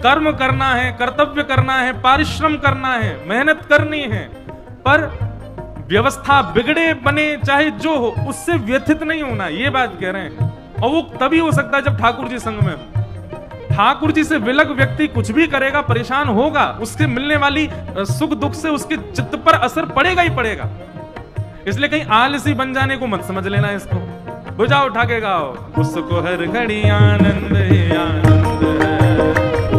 कर्म करना है, कर्तव्य करना है, परिश्रम करना है, मेहनत करनी है, पर व्यवस्था बिगड़े बने चाहे जो हो उससे व्यथित नहीं होना, ये बात कह रहे हैं। और वो तभी हो सकता है जब ठाकुर जी संग में हो। ठाकुर जी से विलग व्यक्ति कुछ भी करेगा, परेशान होगा, उससे मिलने वाली सुख दुख से उसके चित्त पर असर पड़ेगा ही पड़ेगा। इसलिए कहीं आलसी बन जाने को मत समझ लेना इसको। बुझाओ उठा के गाओ, उसको हर घड़ी आनंद ही आनंद है,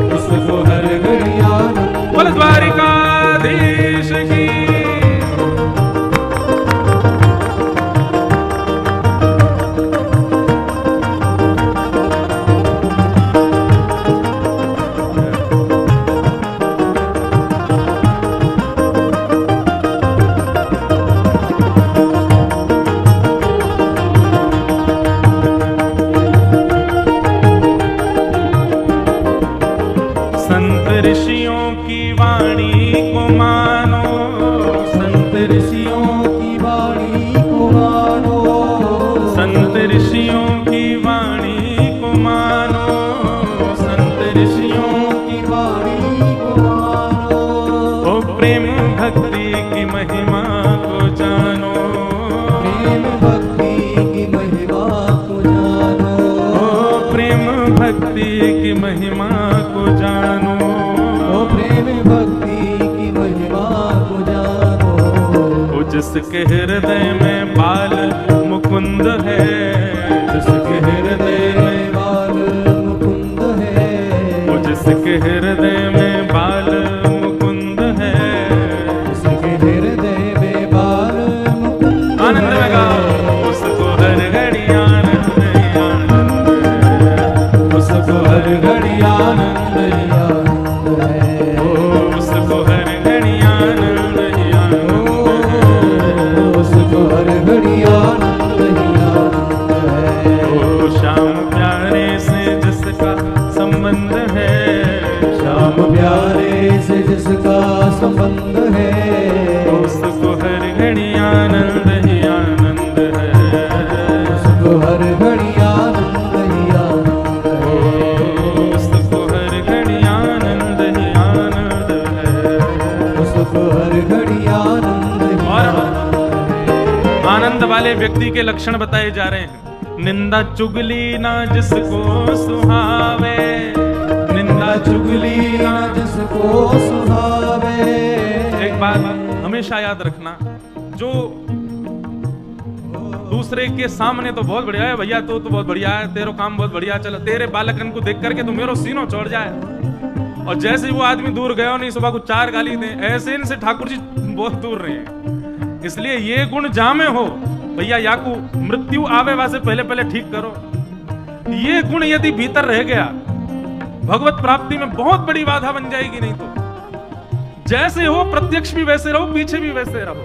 उसको हर घड़ी आनंद। बोल द्वारिकाधीश की। जिसके हृदय में बाल मुकुंद है, जिसके हृदय में बाल मुकुंद है, वो जिसके हृदय में बाल मुकुंद है, जिसके हृदय में बाल मुकुंद। आनंद में गाओ, उसको हर घड़ी आनंद ही आनंद है, उसको हर घड़ी आनंद ही आनंद है, उसको हर घड़ी आनंद ही आनंद है, उसको हर घड़ी आनंद ही आनंद है। ओ श्याम प्यारे से जिसका संबंध है, श्याम प्यारे से जिसका संबंध है, उसको हर घड़ी आनंद ही आनंद है, उसको हर घड़ी आनंद ही आनंद है, उसको हर घड़ी आनंद ही आनंद है, उसको हर घड़ी आनंद ही आनंद है। आनंद वाले व्यक्ति के लक्षण बताए जा रहे हैं। निंदा चुगली ना जिसको सुहावे, निंदा चुगली ना जिसको सुहावे। एक बात हमेशा याद रखना, जो दूसरे के सामने तो बहुत बढ़िया है भैया, तो बहुत बढ़िया है, तेरा काम बहुत बढ़िया चलो, तेरे बालकन को देख करके तो मेरो सीनो चढ़ जाए, और जैसे ही वो आदमी दूर गया नहीं सुबह को 4 गाली दे, ऐसे इनसे ठाकुर जी बहुत दूर रहे हैं। इसलिए ये गुण जामे हो भैया, याकू मृत्यु आवे वासे पहले पहले ठीक करो। ये गुण यदि भीतर रह गया, भगवत प्राप्ति में बहुत बड़ी बाधा बन जाएगी। नहीं तो जैसे हो प्रत्यक्ष भी वैसे रहो, पीछे भी वैसे रहो।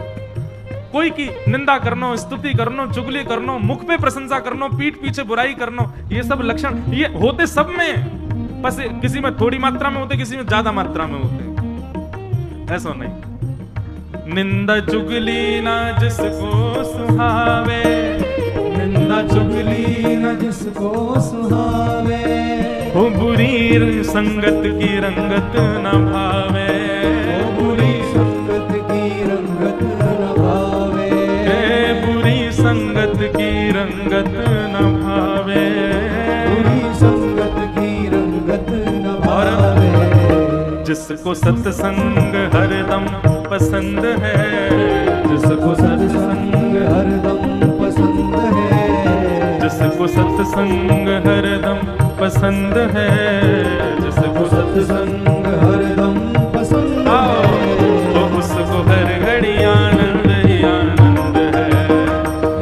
कोई की निंदा करनो, स्तुति करनो, चुगली करनो, मुख पे प्रशंसा करनो, पीठ पीछे बुराई करनो, ये सब लक्षण ये होते सब में, बस किसी में थोड़ी मात्रा में होते, किसी में ज्यादा मात्रा में होते, ऐसा नहीं। निंदा चुगली ना जिसको सुहावे, निंदा चुगली ना जिसको सुहावे, हो बुरी संगत की रंगत न भावे, हो बुरी संगत की रंगत न भावे, बुरी संगत की रंगत न भावे, बुरी संगत की रंगत न भावे। जिसको सत्संग हरदम पसंद है, जिसको सत्संग हरदम पसंद है, जिसको सत्संग हरदम पसंद है, जिसको सत्संग हरदम पसंद है, तो उसको हर घड़ी आनंद ही आनंद है,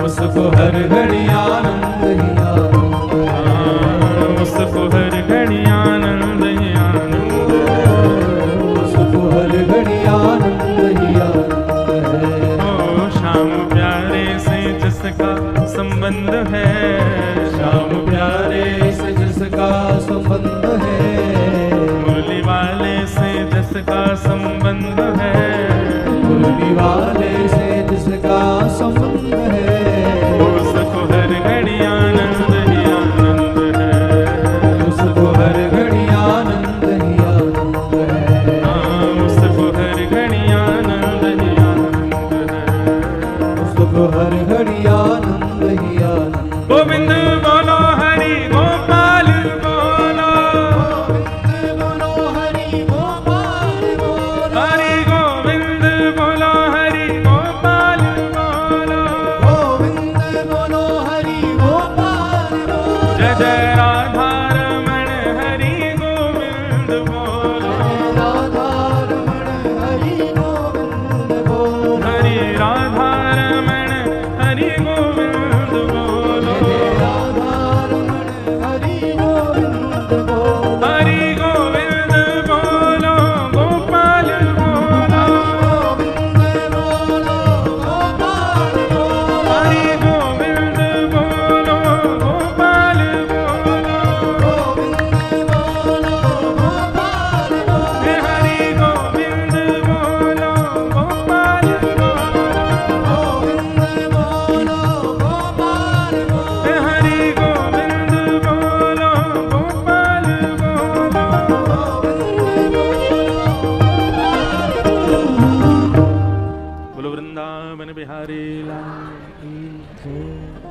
उसको हर घड़ी आनंद ही आनंद है, उसको हर घड़ी आनंद ही आनंद है, उसको हर घड़ी आनंद ही आनंद है। ओ श्याम प्यारे से जिसका संबंध है, श्याम प्यारे से जिसका संबंध है, मुरली वाले से जिस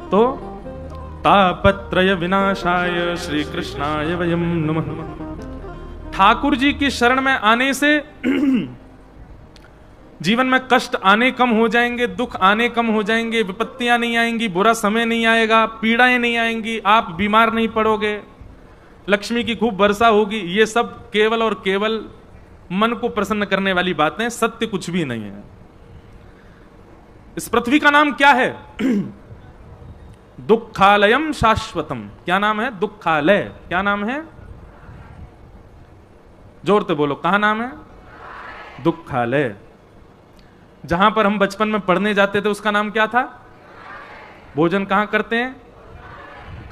तो तापत्रय विनाशाय श्री कृष्णाय वयम नमः। ठाकुर जी की शरण में आने से जीवन में कष्ट आने कम हो जाएंगे, दुख आने कम हो जाएंगे, विपत्तियां नहीं आएंगी, बुरा समय नहीं आएगा, पीड़ाएं नहीं आएंगी, आप बीमार नहीं पड़ोगे, लक्ष्मी की खूब वर्षा होगी। ये सब केवल और केवल मन को प्रसन्न करने वाली बातें, सत्य कुछ भी नहीं है। इस पृथ्वी का नाम क्या है? दुखालयम शाश्वतम। क्या नाम है? दुखालय। क्या नाम है? जोर से बोलो, कहां नाम है? दुखालय। जहां पर हम बचपन में पढ़ने जाते थे उसका नाम क्या था? भोजन कहां करते हैं?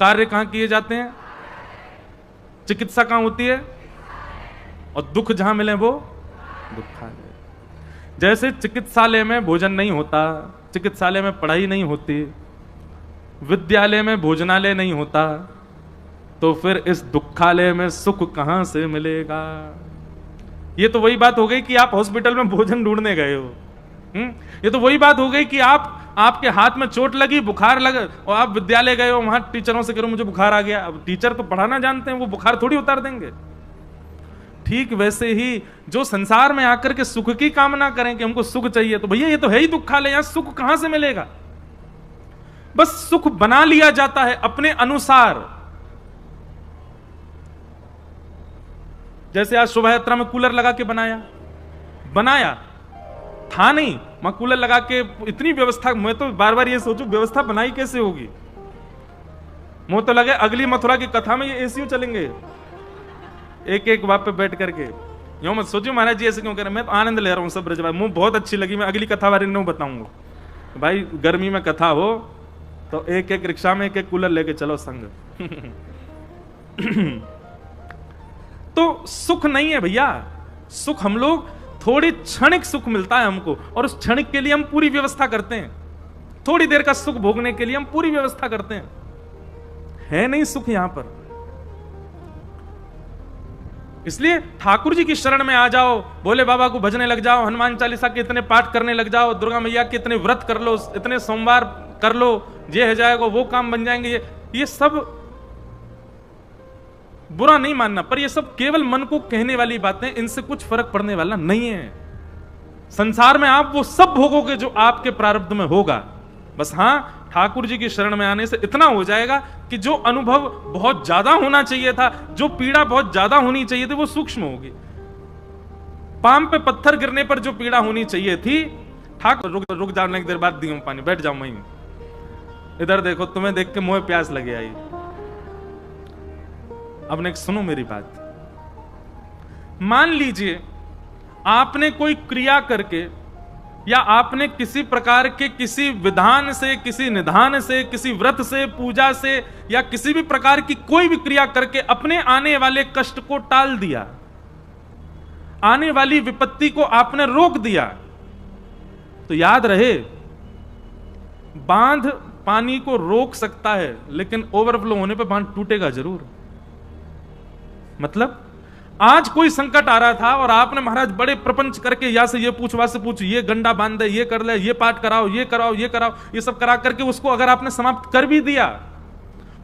कार्य कहां किए जाते हैं? चिकित्सा कहां होती है? और दुख जहां मिले वो दुखालय। जैसे चिकित्सालय में भोजन नहीं होता, चिकित्सालय में पढ़ाई नहीं होती, विद्यालय में भोजनालय नहीं होता, तो फिर इस दुखालय में सुख कहां से मिलेगा? ये तो वही बात हो गई कि आप हॉस्पिटल में भोजन ढूंढने गए हो। ये तो वही बात हो गई कि आपके हाथ में चोट लगी, बुखार लगा, और आप विद्यालय गए हो, वहां टीचरों से करो मुझे बुखार आ गया। अब टीचर तो पढ़ाना जानते हैं, वो बुखार थोड़ी उतार देंगे। ठीक वैसे ही जो संसार में आकर के सुख की कामना करें कि हमको सुख चाहिए, तो भैया ये तो है ही दुखालय, यहां सुख कहां से मिलेगा? बस सुख बना लिया जाता है अपने अनुसार। जैसे आज शोभा यात्रा में कूलर लगा के बनाया था नहीं, मैं कूलर लगा के इतनी व्यवस्था, मैं तो बार बार ये सोचूं व्यवस्था बनाई कैसे होगी। मुझे तो लगे अगली मथुरा की कथा में ये एसीयू चलेंगे, एक एक वहां पे बैठ करके। यूं मत सोचो महाराज जी ऐसे क्यों कर रहे हैं, मैं तो आनंद ले रहा हूं सब ब्रजवासी। मुझे बहुत अच्छी लगी, मैं अगली कथा बारे में बताऊंगा। भाई गर्मी में कथा हो तो एक एक रिक्शा में एक एक कूलर लेके चलो संग। तो सुख नहीं है भैया, सुख हम लोग थोड़ी क्षणिक सुख मिलता है हमको, और उस क्षणिक के लिए हम पूरी व्यवस्था करते हैं। थोड़ी देर का सुख भोगने के लिए हम पूरी व्यवस्था करते हैं। है नहीं सुख यहां पर। इसलिए ठाकुर जी की शरण में आ जाओ, भोले बाबा को भजने लग जाओ, हनुमान चालीसा के इतने पाठ करने लग जाओ, दुर्गा मैया के इतने व्रत कर लो, इतने सोमवार कर लो, ये हो जाएगा, वो काम बन जाएंगे। ये सब बुरा नहीं मानना, पर ये सब केवल मन को कहने वाली बातें, इनसे कुछ फर्क पड़ने वाला नहीं है। संसार में आप वो सब भोगोगे जो आपके प्रारब्ध में होगा। बस हां, ठाकुर जी की शरण में आने से इतना हो जाएगा कि जो अनुभव बहुत ज्यादा होना चाहिए था, जो पीड़ा बहुत ज्यादा होनी चाहिए थी, वो सूक्ष्म होगी। पाम पे पत्थर गिरने पर जो पीड़ा होनी चाहिए थी, ठाकुर रुक जाने की देर बाद दियो पानी, बैठ जाओ वहीं, इधर देखो, तुम्हें देख के मुंह प्यास लगे आई। अब नेक्स्ट सुनो मेरी बात। मान लीजिए आपने कोई क्रिया करके, या आपने किसी प्रकार के किसी विधान से, किसी निधान से, किसी व्रत से, पूजा से, या किसी भी प्रकार की कोई भी क्रिया करके अपने आने वाले कष्ट को टाल दिया, आने वाली विपत्ति को आपने रोक दिया, तो याद रहे बांध पानी को रोक सकता है, लेकिन ओवरफ्लो होने पर बांध टूटेगा जरूर। मतलब आज कोई संकट आ रहा था और आपने महाराज बड़े प्रपंच करके, या से ये पूछ, वहां से पूछ, ये गंडा बांध दे, ये कर ले, ये पाठ कराओ, ये कराओ, ये कराओ, ये सब करा करके उसको अगर आपने समाप्त कर भी दिया,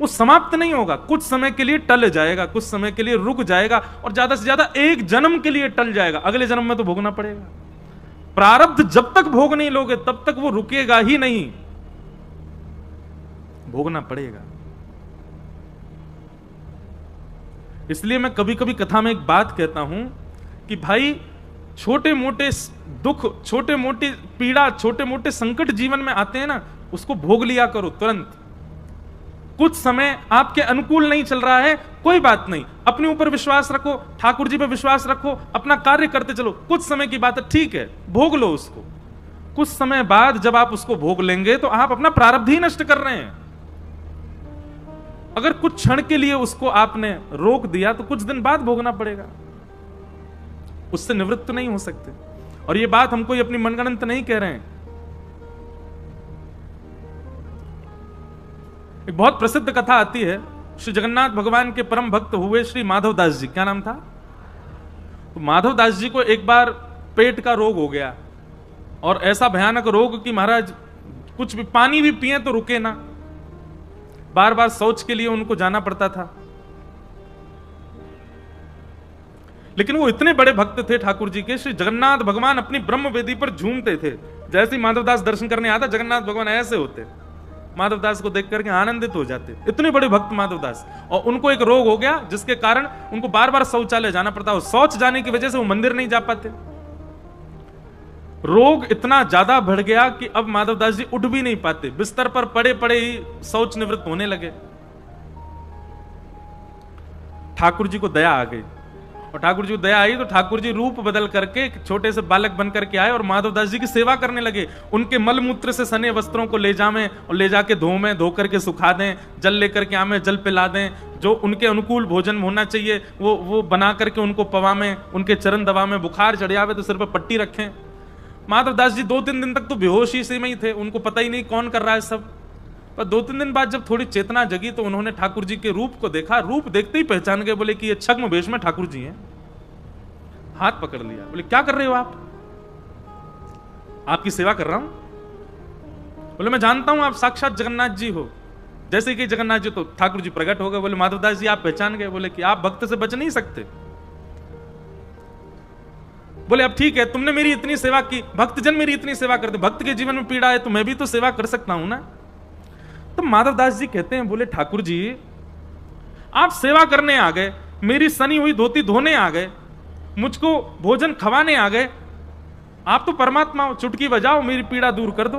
वो समाप्त नहीं होगा। कुछ समय के लिए टल जाएगा, कुछ समय के लिए रुक जाएगा, और ज्यादा से ज्यादा एक जन्म के लिए टल जाएगा। अगले जन्म में तो भोगना पड़ेगा। प्रारब्ध जब तक भोग नहीं लोगे तब तक वो रुकेगा ही नहीं, भोगना पड़ेगा। इसलिए मैं कभी कभी कथा में एक बात कहता हूं कि भाई छोटे मोटे दुख, छोटे मोटे पीड़ा, छोटे मोटे संकट जीवन में आते हैं ना, उसको भोग लिया करो तुरंत। कुछ समय आपके अनुकूल नहीं चल रहा है, कोई बात नहीं, अपने ऊपर विश्वास रखो, ठाकुर जी पे विश्वास रखो, अपना कार्य करते चलो। कुछ समय की बात है, ठीक है, भोग लो उसको। कुछ समय बाद जब आप उसको भोग लेंगे तो आप अपना प्रारब्ध ही नष्ट कर रहे हैं। अगर कुछ क्षण के लिए उसको आपने रोक दिया तो कुछ दिन बाद भोगना पड़ेगा, उससे निवृत्त नहीं हो सकते। और ये बात हम कोई अपनी मनगढ़ंत नहीं कह रहे हैं। एक बहुत प्रसिद्ध कथा आती है, श्री जगन्नाथ भगवान के परम भक्त हुए श्री माधवदास जी, क्या नाम था? तो माधवदास जी को एक बार पेट का रोग हो गया, और ऐसा भयानक रोग कि महाराज कुछ भी पानी भी पिए तो रुके ना, बार बार शौच के लिए उनको जाना पड़ता था। लेकिन वो इतने बड़े भक्त थे ठाकुर जी के, श्री जगन्नाथ भगवान अपनी ब्रह्म वेदी पर झूमते थे। जैसे ही माधवदास दर्शन करने आता, जगन्नाथ भगवान ऐसे होते, माधवदास को देख करके आनंदित हो जाते। इतने बड़े भक्त माधवदास। और उनको एक रोग हो गया जिसके कारण उनको बार बार शौचालय जाना पड़ता। शौच जाने की वजह से वो मंदिर नहीं जा पाते। रोग इतना ज्यादा बढ़ गया कि अब माधवदास जी उठ भी नहीं पाते, बिस्तर पर पड़े पड़े ही शौच निवृत्त होने लगे। ठाकुर जी को दया आ गई, और ठाकुर जी को दया आई तो ठाकुर जी रूप बदल करके छोटे से बालक बन करके आए और माधवदास जी की सेवा करने लगे। उनके मलमूत्र से सने वस्त्रों को ले जावें और ले जाके धोवें, धो करके सुखा दें, जल लेकर के आवें, जल पिला दें, जो उनके अनुकूल भोजन होना चाहिए वो बना करके उनको पवावें, उनके चरण दबावें, बुखार चढ़ जावे तो सिर पर पट्टी रखें। माधवदास जी 2-3 दिन तक तो बेहोशी से में ही थे, उनको पता ही नहीं कौन कर रहा है सब। पर 2-3 दिन बाद जब थोड़ी चेतना जगी तो उन्होंने ठाकुर जी के रूप को देखा। रूप देखते ही पहचान गए, बोले कि ये छद्म वेश में ठाकुर जी हैं। हाथ पकड़ लिया, बोले क्या कर रहे हो आप? आपकी सेवा कर रहा हूं। बोले मैं जानता हूं आप साक्षात जगन्नाथ जी हो। जैसे कि जगन्नाथ जी तो ठाकुर जी प्रकट हो गए। बोले माधवदास जी आप पहचान गए? बोले कि आप भक्त से बच नहीं सकते। बोले अब ठीक है, तुमने मेरी इतनी सेवा की, भक्तजन मेरी इतनी सेवा करते, भक्त के जीवन में पीड़ा है तो मैं भी तो सेवा कर सकता हूं ना। तो माधवदास जी कहते हैं, बोले ठाकुर जी आप सेवा करने आ गए, मेरी सनी हुई धोती धोने आ गए, मुझको भोजन खवाने आ गए। आप तो परमात्मा हो, चुटकी बजाओ मेरी पीड़ा दूर कर दो।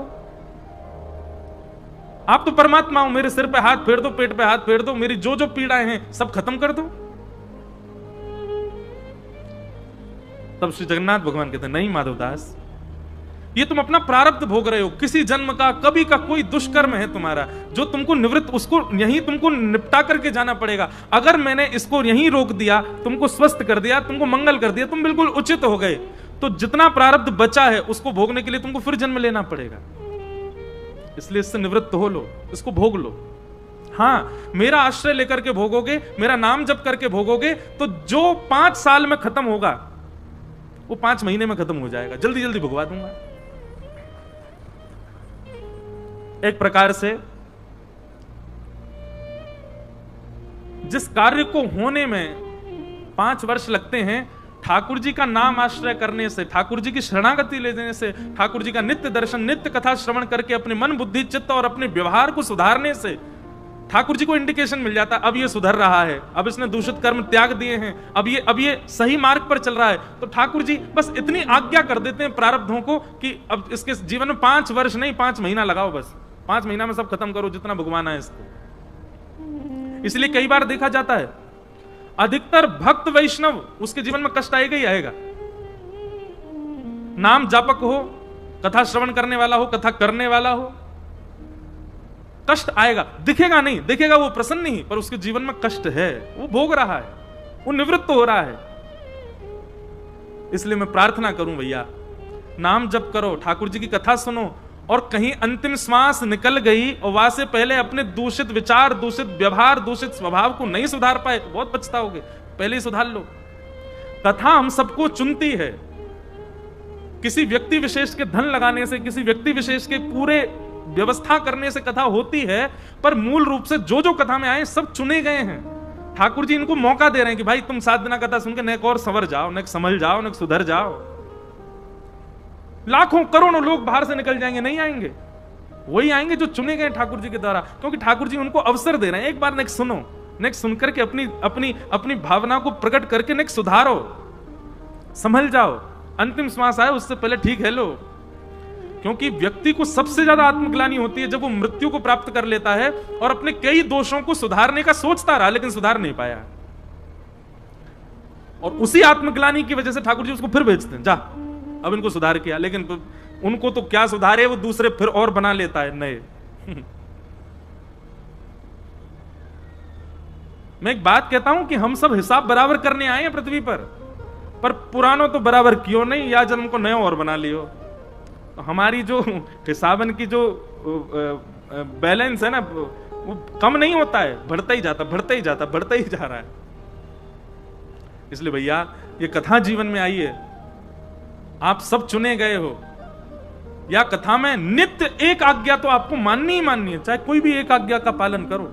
आप तो परमात्मा हो, मेरे सिर पे हाथ फेर दो, पेट पे हाथ फेर दो, मेरी जो जो पीड़ाएं हैं सब खत्म कर दो। तब श्री जगन्नाथ भगवान कहते हैं, नहीं माधवदास, ये तुम अपना प्रारब्ध भोग रहे हो। किसी जन्म का कभी का कोई दुष्कर्म है तुम्हारा जो तुमको निवृत्त, उसको यहीं तुमको निपटा करके जाना पड़ेगा। अगर मैंने इसको यहीं रोक दिया, तुमको स्वस्थ कर दिया, तुमको मंगल कर दिया, तुम बिल्कुल उचित हो गए, तो जितना प्रारब्ध बचा है उसको भोगने के लिए तुमको फिर जन्म लेना पड़ेगा। इसलिए इससे निवृत्त हो लो, इसको भोग लो। हाँ, मेरा आश्रय लेकर के भोगोगे, मेरा नाम जप करके भोगोगे, तो जो 5 साल में खत्म होगा वो 5 महीने में खत्म हो जाएगा। जल्दी जल्दी भुगवा दूंगा। एक प्रकार से जिस कार्य को होने में 5 वर्ष लगते हैं, ठाकुर जी का नाम आश्रय करने से, ठाकुर जी की शरणागति लेने से, ठाकुर जी का नित्य दर्शन, नित्य कथा श्रवण करके अपने मन बुद्धि चित्त और अपने व्यवहार को सुधारने से ठाकुर जी को इंडिकेशन मिल जाता है, अब ये सुधर रहा है, अब इसने दूषित कर्म त्याग दिए हैं, अब ये सही मार्ग पर चल रहा है। तो ठाकुर जी बस इतनी आज्ञा कर देते हैं प्रारब्धों को कि अब इसके जीवन में 5 वर्ष नहीं 5 महीना लगाओ, बस 5 महीना में सब खत्म करो जितना भगवाना है इसको। इसलिए कई बार देखा जाता है अधिकतर भक्त वैष्णव उसके जीवन में कष्ट आएगा ही आएगा। नाम जापक हो, कथा श्रवण करने वाला हो, कथा करने वाला हो, कष्ट आएगा। दिखेगा नहीं, दिखेगा वो प्रसन्न नहीं, पर उसके जीवन में कष्ट है, वो भोग रहा है, वो निवृत्त हो रहा है। इसलिए मैं प्रार्थना करूं भैया, नाम जप करो, ठाकुर जी की कथा सुनो, और कहीं अंतिम श्वास निकल गई और वहां से पहले अपने दूषित विचार, दूषित व्यवहार, दूषित स्वभाव को नहीं सुधार पाए तो बहुत पछताओगे। पहले ही सुधार लो। कथा हम सबको चुनती है, किसी व्यक्ति विशेष के धन लगाने से, किसी व्यक्ति विशेष के पूरे व्यवस्था करने से कथा होती है, पर मूल रूप से जो जो कथा में आए सब चुने गए हैं। ठाकुर जी इनको मौका दे रहे हैं कि भाई तुम 7 दिन कथा सुन के नेक और संवर जाओ, नेक संभल जाओ, नेक सुधर जाओ। लाखों करोड़ों लोग बाहर से निकल जाएंगे, नहीं आएंगे, वही आएंगे जो चुने गए ठाकुर जी के द्वारा, क्योंकि ठाकुर जी उनको अवसर दे रहे हैं। एक बार नेक सुनो, नेक सुनकर के अपनी अपनी अपनी भावना को प्रकट करके नेक सुधारो, संभल जाओ। अंतिम श्वास आए उससे पहले ठीक है लो। क्योंकि व्यक्ति को सबसे ज्यादा आत्मग्लानि होती है जब वो मृत्यु को प्राप्त कर लेता है और अपने कई दोषों को सुधारने का सोचता रहा लेकिन सुधार नहीं पाया, और उसी आत्मग्लानि की वजह से ठाकुर जी उसको फिर भेजते हैं, जा अब इनको सुधार किया, लेकिन उनको तो क्या सुधारे, वो दूसरे फिर और बना लेता है नए। मैं एक बात कहता हूं कि हम सब हिसाब बराबर करने आए हैं पृथ्वी पर पुरानों तो बराबर क्यों नहीं, या जन्म को नया और बना लियो। तो हमारी जो हिसाबन की जो बैलेंस है ना, वो कम नहीं होता है, बढ़ता ही जाता, बढ़ता ही जाता, बढ़ता ही जा रहा है। इसलिए भैया ये कथा जीवन में आई है, आप सब चुने गए हो, या कथा में नित्य एक आज्ञा तो आपको माननी ही माननी है, चाहे कोई भी एक आज्ञा का पालन करो।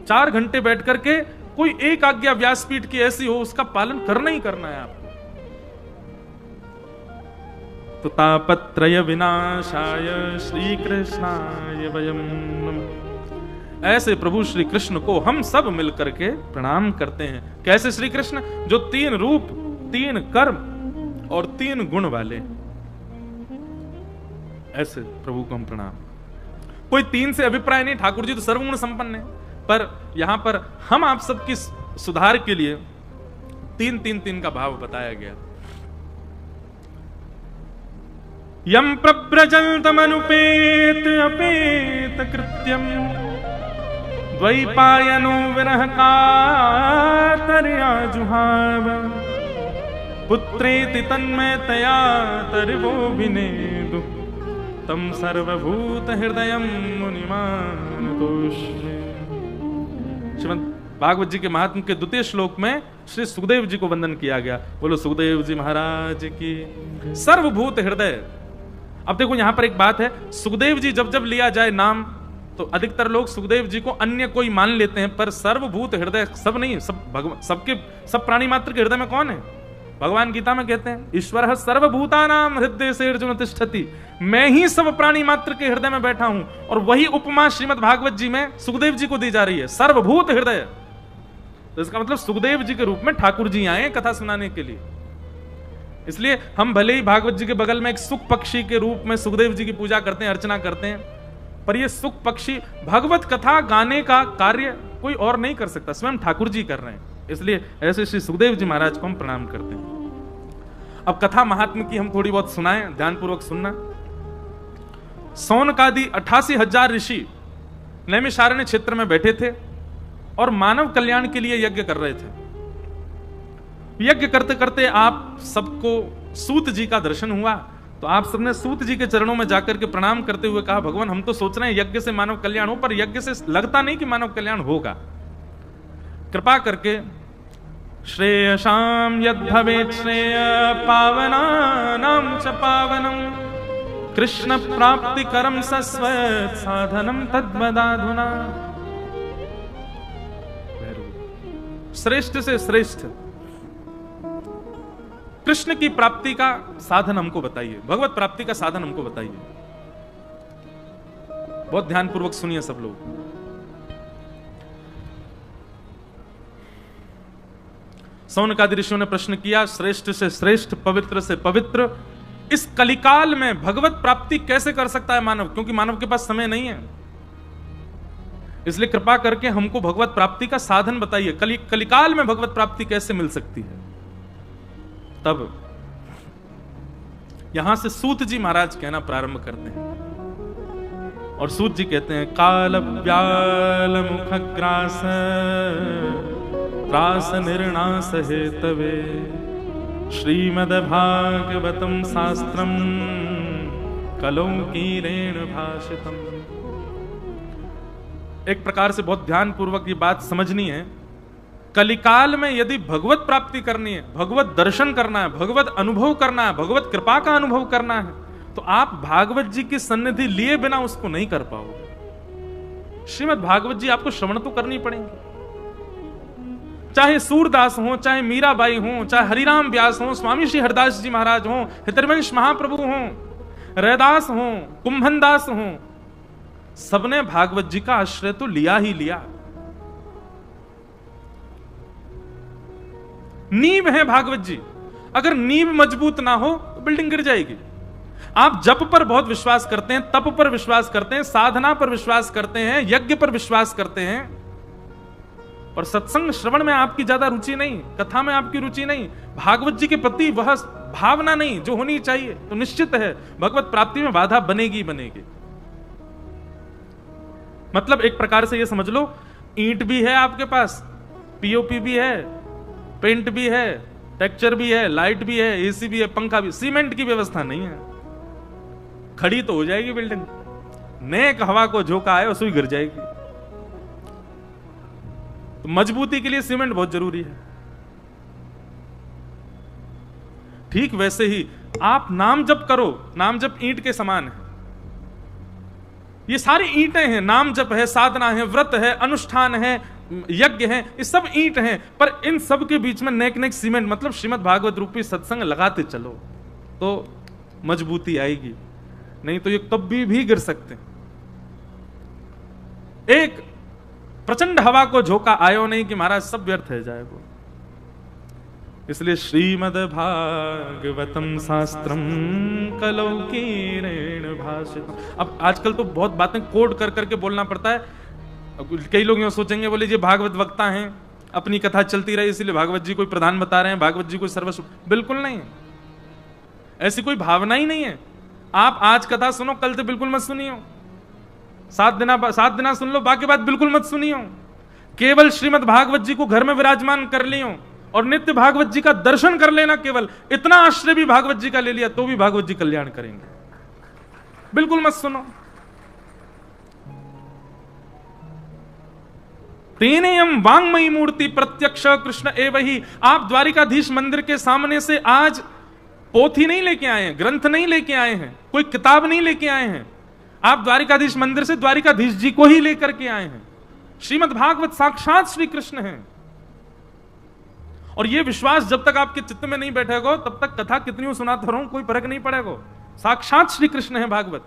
4 घंटे बैठ करके कोई एक आज्ञा व्यासपीठ की ऐसी हो, उसका पालन करना ही करना है आपको। तो तापत्रय विनाशाय श्री कृष्णाय वयम नमः। ऐसे प्रभु श्री कृष्ण को हम सब मिलकर के प्रणाम करते हैं। कैसे श्री कृष्ण? जो 3 रूप, 3 कर्म और 3 गुण वाले, ऐसे प्रभु को हम प्रणाम। कोई 3 से अभिप्राय नहीं, ठाकुर जी तो सर्वगुण संपन्न है, पर यहां पर हम आप सबकी सुधार के लिए 3 का भाव बताया गया। यम प्रव्रजन्तमनुपेत अपेत कृत्यम द्वैपायनो विरह कातर्या जुहाव पुत्रेति तन्मयतया तर्वो विनेदु तम सर्वभूत हृदयम मुनिमानतोष्मे। श्रीमद् भागवत जी के महात्म के 2 श्लोक में श्री सुखदेव जी को वंदन किया गया। बोलो सुखदेव जी महाराज की। सर्वभूत हृदय। अब देखो यहां पर एक बात है, सुखदेव जी जब जब लिया जाए नाम तो अधिकतर लोग सुखदेव जी को अन्य कोई मान लेते हैं, पर सर्वभूत हृदय सब नहीं, सब प्राणी मात्र के हृदय में कौन है? भगवान गीता में कहते हैं ईश्वर सर्वभूतानां हृदय से अर्जुन तिष्ठति। मैं ही सब प्राणी मात्र के हृदय में बैठा हूं, और वही उपमा श्रीमद् भागवत जी में सुखदेव जी को दी जा रही है, सर्वभूत हृदय। तो इसका मतलब सुखदेव जी के रूप में ठाकुर जी आए कथा सुनाने के लिए। इसलिए हम भले ही भागवत जी के बगल में एक सुख पक्षी के रूप में सुखदेव जी की पूजा करते हैं, अर्चना करते हैं, पर यह सुख पक्षी भगवत कथा गाने का कार्य कोई और नहीं कर सकता, स्वयं ठाकुर जी कर रहे हैं। इसलिए ऐसे श्री सुखदेव जी महाराज को हम प्रणाम करते हैं। अब कथा महात्म की हम थोड़ी बहुत सुनाएं, ध्यानपूर्वक सुनना। सौनकादि 88,000 ऋषि नैमिषारण्य क्षेत्र में बैठे थे और मानव कल्याण के लिए यज्ञ कर रहे थे। यज्ञ करते करते आप सबको सूत जी का दर्शन हुआ, तो आप सबने सूत जी के चरणों में जाकर के प्रणाम करते हुए कहा, भगवान हम तो सोच रहे हैं यज्ञ से मानव कल्याण हो, पर यज्ञ से लगता नहीं कि मानव कल्याण होगा। कृपा करके श्रेयसाम यद भवेत् श्रेय पावनानां च पावनम कृष्ण प्राप्ति करम सस्वत् साधनम तद्वदाधुना। श्रेष्ठ से श्रेष्ठ कृष्ण की प्राप्ति का साधन हमको बताइए, भगवत प्राप्ति का साधन हमको बताइए। बहुत ध्यानपूर्वक सुनिए सब लोग। सौनकादि ऋषियों ने प्रश्न किया, श्रेष्ठ से श्रेष्ठ, पवित्र से पवित्र, इस कलिकाल में भगवत प्राप्ति कैसे कर सकता है मानव? क्योंकि मानव के पास समय नहीं है, इसलिए कृपा करके हमको भगवत प्राप्ति का साधन बताइए। कलिकाल में भगवत प्राप्ति कैसे मिल सकती है? तब यहां से सूत जी महाराज कहना प्रारंभ करते हैं, और सूत जी कहते हैं, काल व्याल मुख ग्रास त्रास निर्णास हेतवे श्रीमद् भागवतम शास्त्रम कलौकीरेण भाषितम। एक प्रकार से बहुत ध्यानपूर्वक ये बात समझनी है। कलिकाल में यदि भगवत प्राप्ति करनी है, भगवत दर्शन करना है, भगवत अनुभव करना है, भगवत कृपा का अनुभव करना है, तो आप भागवत जी की सन्निधि लिए बिना उसको नहीं कर पाओगे। श्रीमद् भागवत जी आपको श्रवण तो करनी पड़ेंगे, चाहे सूरदास हो, चाहे मीराबाई हो, चाहे हरिराम व्यास हो, स्वामी श्री हरदास जी महाराज हो, हितरवंश महाप्रभु हो, रैदास हो, कुंभनदास हो, सबने भागवत जी का आश्रय तो लिया ही लिया। नींव है भागवत जी, अगर नींव मजबूत ना हो तो बिल्डिंग गिर जाएगी। आप जप पर बहुत विश्वास करते हैं, तप पर विश्वास करते हैं, साधना पर विश्वास करते हैं, यज्ञ पर विश्वास करते हैं, और सत्संग श्रवण में आपकी ज्यादा रुचि नहीं, कथा में आपकी रुचि नहीं, भागवत जी के प्रति वह भावना नहीं जो होनी चाहिए, तो निश्चित है भगवत प्राप्ति में बाधा बनेगी बनेगी। मतलब एक प्रकार से यह समझ लो, ईंट भी है आपके पास, पीओपी भी है, पेंट भी है, टेक्सचर भी है, लाइट भी है, एसी भी है, पंखा भी, सीमेंट की व्यवस्था नहीं है, खड़ी तो हो जाएगी बिल्डिंग, नेक हवा को झोंका है उसमें गिर जाएगी। तो मजबूती के लिए सीमेंट बहुत जरूरी है। ठीक वैसे ही आप नाम जप करो, नाम जप ईंट के समान है। ये सारी ईंटें हैं, नाम जप है, साधना है, व्रत है, अनुष्ठान है, यज्ञ है, ये सब ईंट हैं, पर इन सब के बीच में नेक नेक सीमेंट, मतलब श्रीमद् भागवत रूपी सत्संग लगाते चलो तो मजबूती आएगी, नहीं तो ये कभी भी गिर सकते। एक प्रचंड हवा को झोंका आयो नहीं कि महाराज सब व्यर्थ है जाएगा। इसलिए श्रीमद् भागवतम शास्त्रम कलौकीरेण भाषितम। अब आजकल तो बहुत बातें कोड कर करके बोलना पड़ता है। कई लोग यूं सोचेंगे, बोले ये भागवत वक्ता हैं, अपनी कथा चलती रही इसलिए भागवत जी कोई प्रधान बता रहे हैं, भागवत जी कोई सर्वस्व। बिल्कुल नहीं है, ऐसी कोई भावना ही नहीं है। आप आज कथा सुनो, कल से बिल्कुल मत सुनियो, 7 दिन सुन लो, बाकी बात बिल्कुल मत सुनियो। केवल श्रीमद् भागवत जी को घर में विराजमान कर लियो और नित्य भागवत जी का दर्शन कर लेना। केवल इतना आश्रय भी भागवत जी का ले लिया तो भी भागवत जी कल्याण करेंगे। बिल्कुल मत सुनो। तेनेयम वांगमयी मूर्ति प्रत्यक्ष कृष्ण एव ही। आप द्वारिकाधीश मंदिर के सामने से आज पोथी नहीं लेके आए हैं, ग्रंथ नहीं लेके आए हैं, कोई किताब नहीं लेके आए हैं। आप द्वारिकाधीश मंदिर से द्वारिकाधीश जी को ही लेकर के आए हैं। श्रीमद् भागवत साक्षात श्री कृष्ण है। और यह विश्वास जब तक आपके चित्त में नहीं बैठेगा तब तक कथा कितनी सुनाता रहूं कोई फर्क नहीं पड़ेगा। साक्षात श्री कृष्ण है भागवत।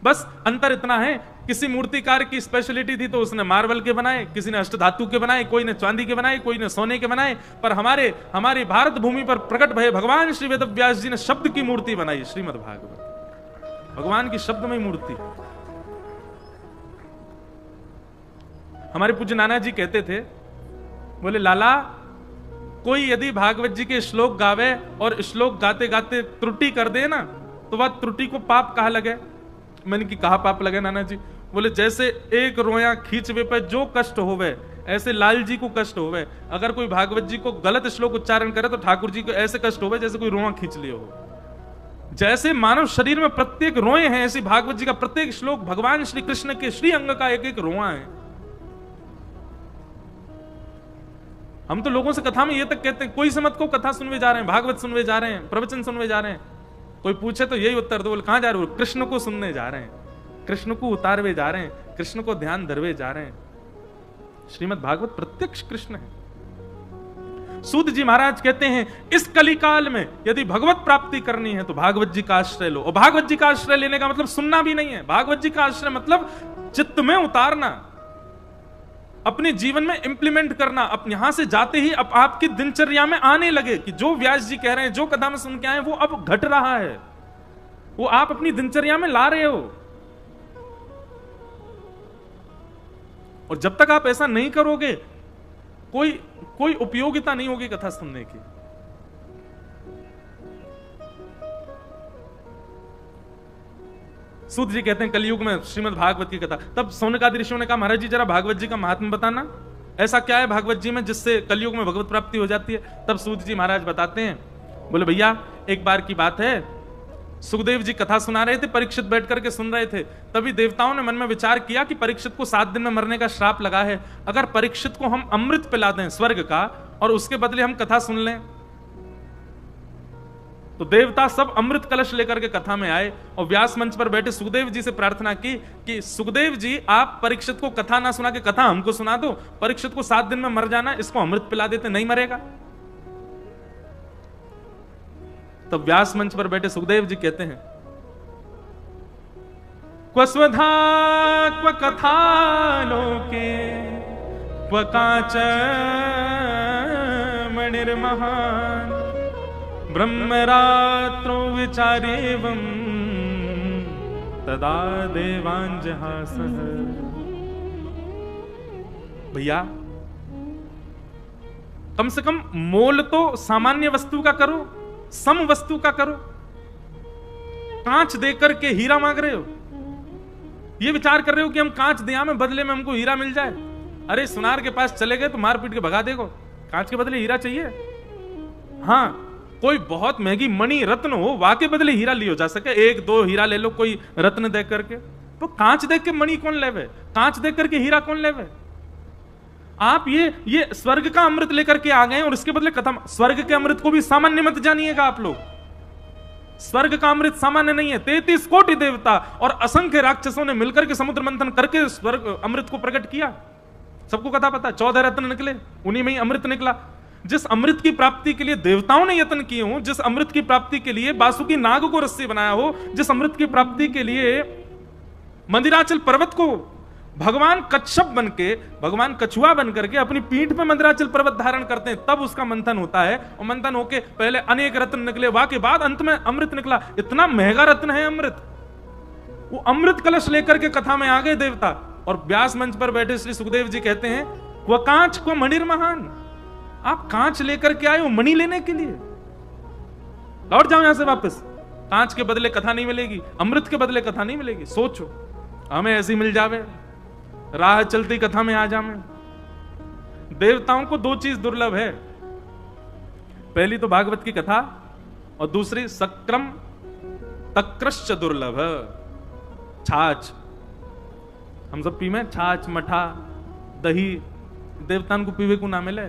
बस अंतर इतना है, किसी मूर्तिकार की स्पेशलिटी थी तो उसने मार्बल के बनाए, किसी ने अष्टधातु के बनाए, कोई ने चांदी के बनाए, कोई ने सोने के बनाए। पर हमारी भारत भूमि पर प्रकट भय भगवान श्री वेदव्यास जी ने शब्द की मूर्ति बनाई। श्रीमद् भागवत भगवान की शब्दमय मूर्ति। हमारे पूज्य नाना जी कहते थे, बोले लाला, कोई यदि भागवत जी के श्लोक गावे और श्लोक गाते गाते त्रुटि कर दे ना, तो वह त्रुटि को पाप कहा लगे। मैंने कि कहा पाप लगे नाना जी? बोले जैसे एक रोया खींचवे पे जो कष्ट होवे, ऐसे लाल जी को कष्ट होवे। अगर कोई भागवत जी को गलत श्लोक उच्चारण करे तो ठाकुर जी को ऐसे कष्ट होवे जैसे कोई रोआ खींच लिया हो। जैसे मानव शरीर में प्रत्येक रोए हैं, ऐसे भागवत जी का प्रत्येक श्लोक भगवान श्री कृष्ण के श्री अंग का एक एक रोआ है। हम तो लोगों से कथा में ये तक कहते हैं, कोई से मत को कथा सुनवे जा रहे हैं, भागवत सुनवे जा रहे हैं, प्रवचन सुनवे जा रहे हैं। कोई पूछे तो यही उत्तर दो, बोले कहां जा रहे हो? कृष्ण को सुनने जा रहे हैं, कृष्ण को उतारवे जा रहे हैं, कृष्ण को ध्यान धरवे जा रहे हैं। श्रीमद् भागवत प्रत्यक्ष कृष्ण है। सूत जी महाराज कहते हैं, इस कलिकाल में यदि भगवत प्राप्ति करनी है तो भागवत जी का आश्रय लो। और भागवत जी का आश्रय लेने का मतलब सुनना भी नहीं है। भागवत जी का आश्रय मतलब चित्त में उतारना, अपने जीवन में इंप्लीमेंट करना। अब यहां से जाते ही अब आपकी दिनचर्या में आने लगे कि जो व्यास जी कह रहे हैं, जो कथा में सुन के आए, वो अब घट रहा है, वो आप अपनी दिनचर्या में ला रहे हो। और जब तक आप ऐसा नहीं करोगे, कोई उपयोगिता नहीं होगी कथा सुनने की। सूत जी कहते हैं कलयुग में श्रीमद् भागवत की कथा। तब सौनकादि ऋषियों ने कहा, महाराज जी जरा भागवत जी का महात्म्य बताना, ऐसा क्या है भागवत जी में जिससे कलयुग में भगवत प्राप्ति हो जाती है? तब सूत जी महाराज बताते हैं, बोले भैया एक बार की बात है, सुखदेव जी कथा सुना रहे थे, परीक्षित बैठ करके सुन रहे थे। तभी देवताओं ने मन में विचार किया कि परीक्षित को 7 दिन में मरने का श्राप लगा है, अगर परीक्षित को हम अमृत पिला दें स्वर्ग का और उसके बदले हम कथा सुन लें। तो देवता सब अमृत कलश लेकर के कथा में आए और व्यास मंच पर बैठे सुखदेव जी से प्रार्थना की कि सुखदेव जी आप परीक्षित को कथा ना सुना के कथा हमको सुना दो, परीक्षित को 7 दिन में मर जाना, इसको अमृत पिला देते, नहीं मरेगा। तब व्यास मंच पर बैठे सुखदेव जी कहते हैं, क्वस्वधा क्व कथा लोके क्व काच मणिर्महान् ब्रह्मरात्रो विचारेवं तदा देवांजहासः। भैया कम से कम मोल तो सामान्य वस्तु का करो, सम वस्तु का करो। कांच देकर के हीरा मांग रहे हो, ये विचार कर रहे हो कि हम कांच दिया में बदले में हमको हीरा मिल जाए। अरे सुनार के पास चले गए तो मार पीट के भगा देगो, कांच के बदले हीरा चाहिए? हाँ, कोई बहुत महंगी मणि रत्न हो, वाके बदले हीरा लियो जा सके, 1-2 हीरा ले लो कोई रत्न देख करके, तो कांच देख के मणि कौन लेवे, कांच देख करके हीरा कौन लेवे? आप ये स्वर्ग का अमृत लेकर के आ गए और इसके बदले कथा। स्वर्ग के अमृत को भी सामान्य मत जानिएगा आप लोग। स्वर्ग का अमृत सामान्य नहीं है। 33 कोटि देवता और असंख्य राक्षसों ने मिलकर के समुद्र मंथन करके स्वर्ग अमृत को प्रकट किया। सबको कथा पता, 14 रत्न निकले, उन्हीं में ही अमृत निकला। जिस अमृत की प्राप्ति के लिए देवताओं ने यत्न किए हो, जिस अमृत की प्राप्ति के लिए बासुकी नाग को रस्सी बनाया हो, जिस अमृत की प्राप्ति के लिए मंदिराचल पर्वत को भगवान कच्छप बनके, भगवान कछुआ बन करके अपनी पीठ पे मंदिराचल पर्वत धारण करते हैं, तब उसका मंथन होता है। और मंथन होके पहले अनेक रत्न निकले, वहां के बाद अंत में अमृत निकला। इतना महंगा रत्न है अमृत। वो अमृत कलश लेकर के कथा में आ गए देवता, और व्यास मंच पर बैठे श्री सुखदेव जी कहते हैं, वह कांच को मणिर महान। आप कांच लेकर के आए हो मणि लेने के लिए, लौट जाओ यहां से वापस। कांच के बदले कथा नहीं मिलेगी, अमृत के बदले कथा नहीं मिलेगी। सोचो, हमें ऐसी मिल जावे, राह चलती कथा में आ जावे। देवताओं को दो चीज दुर्लभ है, पहली तो भागवत की कथा, और दूसरी सक्रम तक्रश्च दुर्लभ, छाछ। हम सब पीवे छाछ, मठा, दही, देवताओं को पीवे को ना मिले।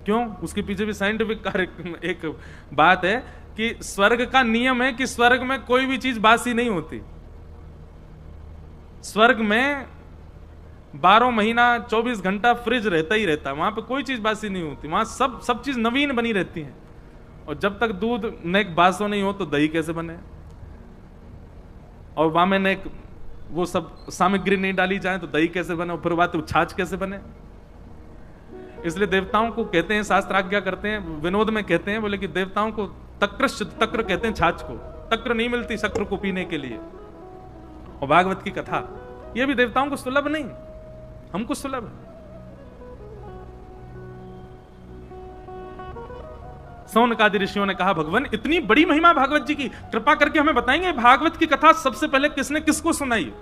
क्यों? उसके पीछे भी साइंटिफिक एक बात है कि स्वर्ग का नियम है कि स्वर्ग में कोई भी चीज बासी नहीं होती। स्वर्ग में 12 महीना 24 घंटा फ्रिज रहता ही रहता है, वहां पे कोई चीज बासी नहीं होती, वहां सब चीज नवीन बनी रहती है। और जब तक दूध नेक बासो नहीं हो तो दही कैसे बने, और वहां में नेक वो सब सामग्री नहीं डाली जाए तो दही कैसे बने, और फिर बात छाछ कैसे बने। इसलिए देवताओं को कहते हैं, शास्त्र आज्ञा करते हैं, विनोद में कहते हैं, बोले कि देवताओं को तक्र कहते हैं छाछ को। तक्र नहीं मिलती शक्र को पीने के लिए। और भागवत की कथा ये भी देवताओं को सुलभ नहीं, हमको सुलभ है। सौनकादि ऋषियों ने कहा, भगवान इतनी बड़ी महिमा भागवत जी की, कृपा करके हमें बताएंगे भागवत की कथा सबसे पहले किसने किसको सुनाई।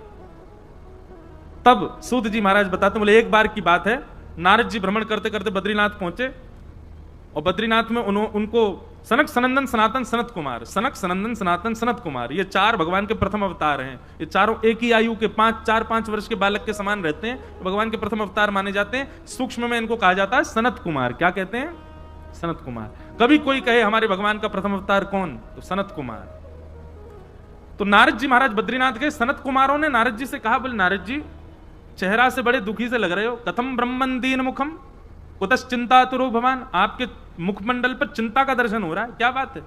तब सूत जी महाराज बताते, बोले एक बार की बात है, नारद जी भ्रमण करते करते बद्रीनाथ पहुंचे, और बद्रीनाथ में उनको सनक सनंदन सनातन सनत कुमार, सनक सनंदन सनातन सनत कुमार, ये 4 भगवान के प्रथम अवतार हैं। ये चारों एक ही आयु के 4-5 वर्ष के बालक के समान रहते हैं, भगवान के प्रथम अवतार माने जाते हैं। सूक्ष्म में इनको कहा जाता है सनत कुमार। क्या कहते हैं? सनत कुमार। कभी कोई कहे हमारे भगवान का प्रथम अवतार कौन, तो सनत कुमार। तो नारद जी महाराज बद्रीनाथ गए, सनत कुमारों ने नारद जी से कहा, बोले नारद जी चेहरा से बड़े दुखी से लग रहे हो, कथम ब्रह्मन दीन मुखम कुतस चिंता तुरो भगवान, आपके मुखमंडल पर चिंता का दर्शन हो रहा है, क्या बात है?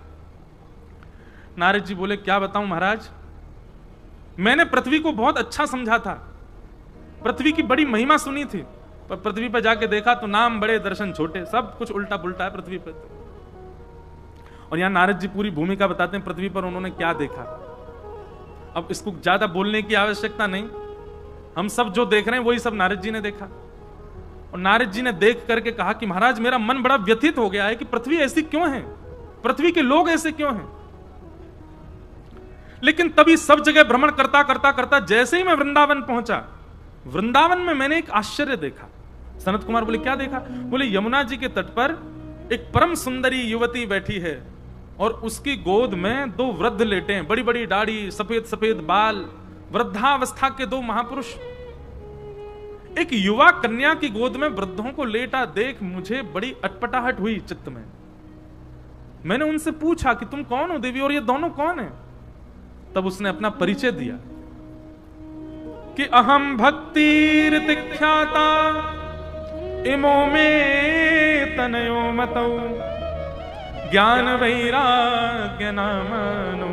नारद जी बोले, क्या बताऊं महाराज, मैंने पृथ्वी को बहुत अच्छा समझा था, पृथ्वी की बड़ी महिमा सुनी थी, पर पृथ्वी पर जाके देखा तो नाम बड़े दर्शन छोटे, सब कुछ उल्टा पुल्टा है पृथ्वी पर। और यहां नारद जी पूरी भूमिका बताते हैं पृथ्वी पर उन्होंने क्या देखा। अब इसको ज्यादा बोलने की आवश्यकता नहीं, हम सब जो देख रहे हैं वही सब नारद जी ने देखा। और नारद जी ने देख करके कहा कि महाराज मेरा मन बड़ा व्यथित हो गया है कि पृथ्वी ऐसी क्यों है, पृथ्वी के लोग ऐसे क्यों हैं। लेकिन तभी सब जगह भ्रमण करता करता करता जैसे ही मैं वृंदावन पहुंचा, वृंदावन में मैंने एक आश्चर्य देखा। सनत कुमार बोले, क्या देखा? बोले यमुना जी के तट पर एक परम सुंदरी युवती बैठी है और उसकी गोद में 2 वृद्ध लेटे हैं, बड़ी बड़ी दाढ़ी, सफेद सफेद बाल, वृद्धावस्था के 2 महापुरुष। एक युवा कन्या की गोद में वृद्धों को लेटा देख मुझे बड़ी अटपटाहट हुई चित्त में। मैंने उनसे पूछा कि तुम कौन हो देवी, और ये दोनों कौन हैं? तब उसने अपना परिचय दिया कि अहम भक्तिर्तिख्याता इमो में तनयो मतौ ज्ञान वैराग्य नामनु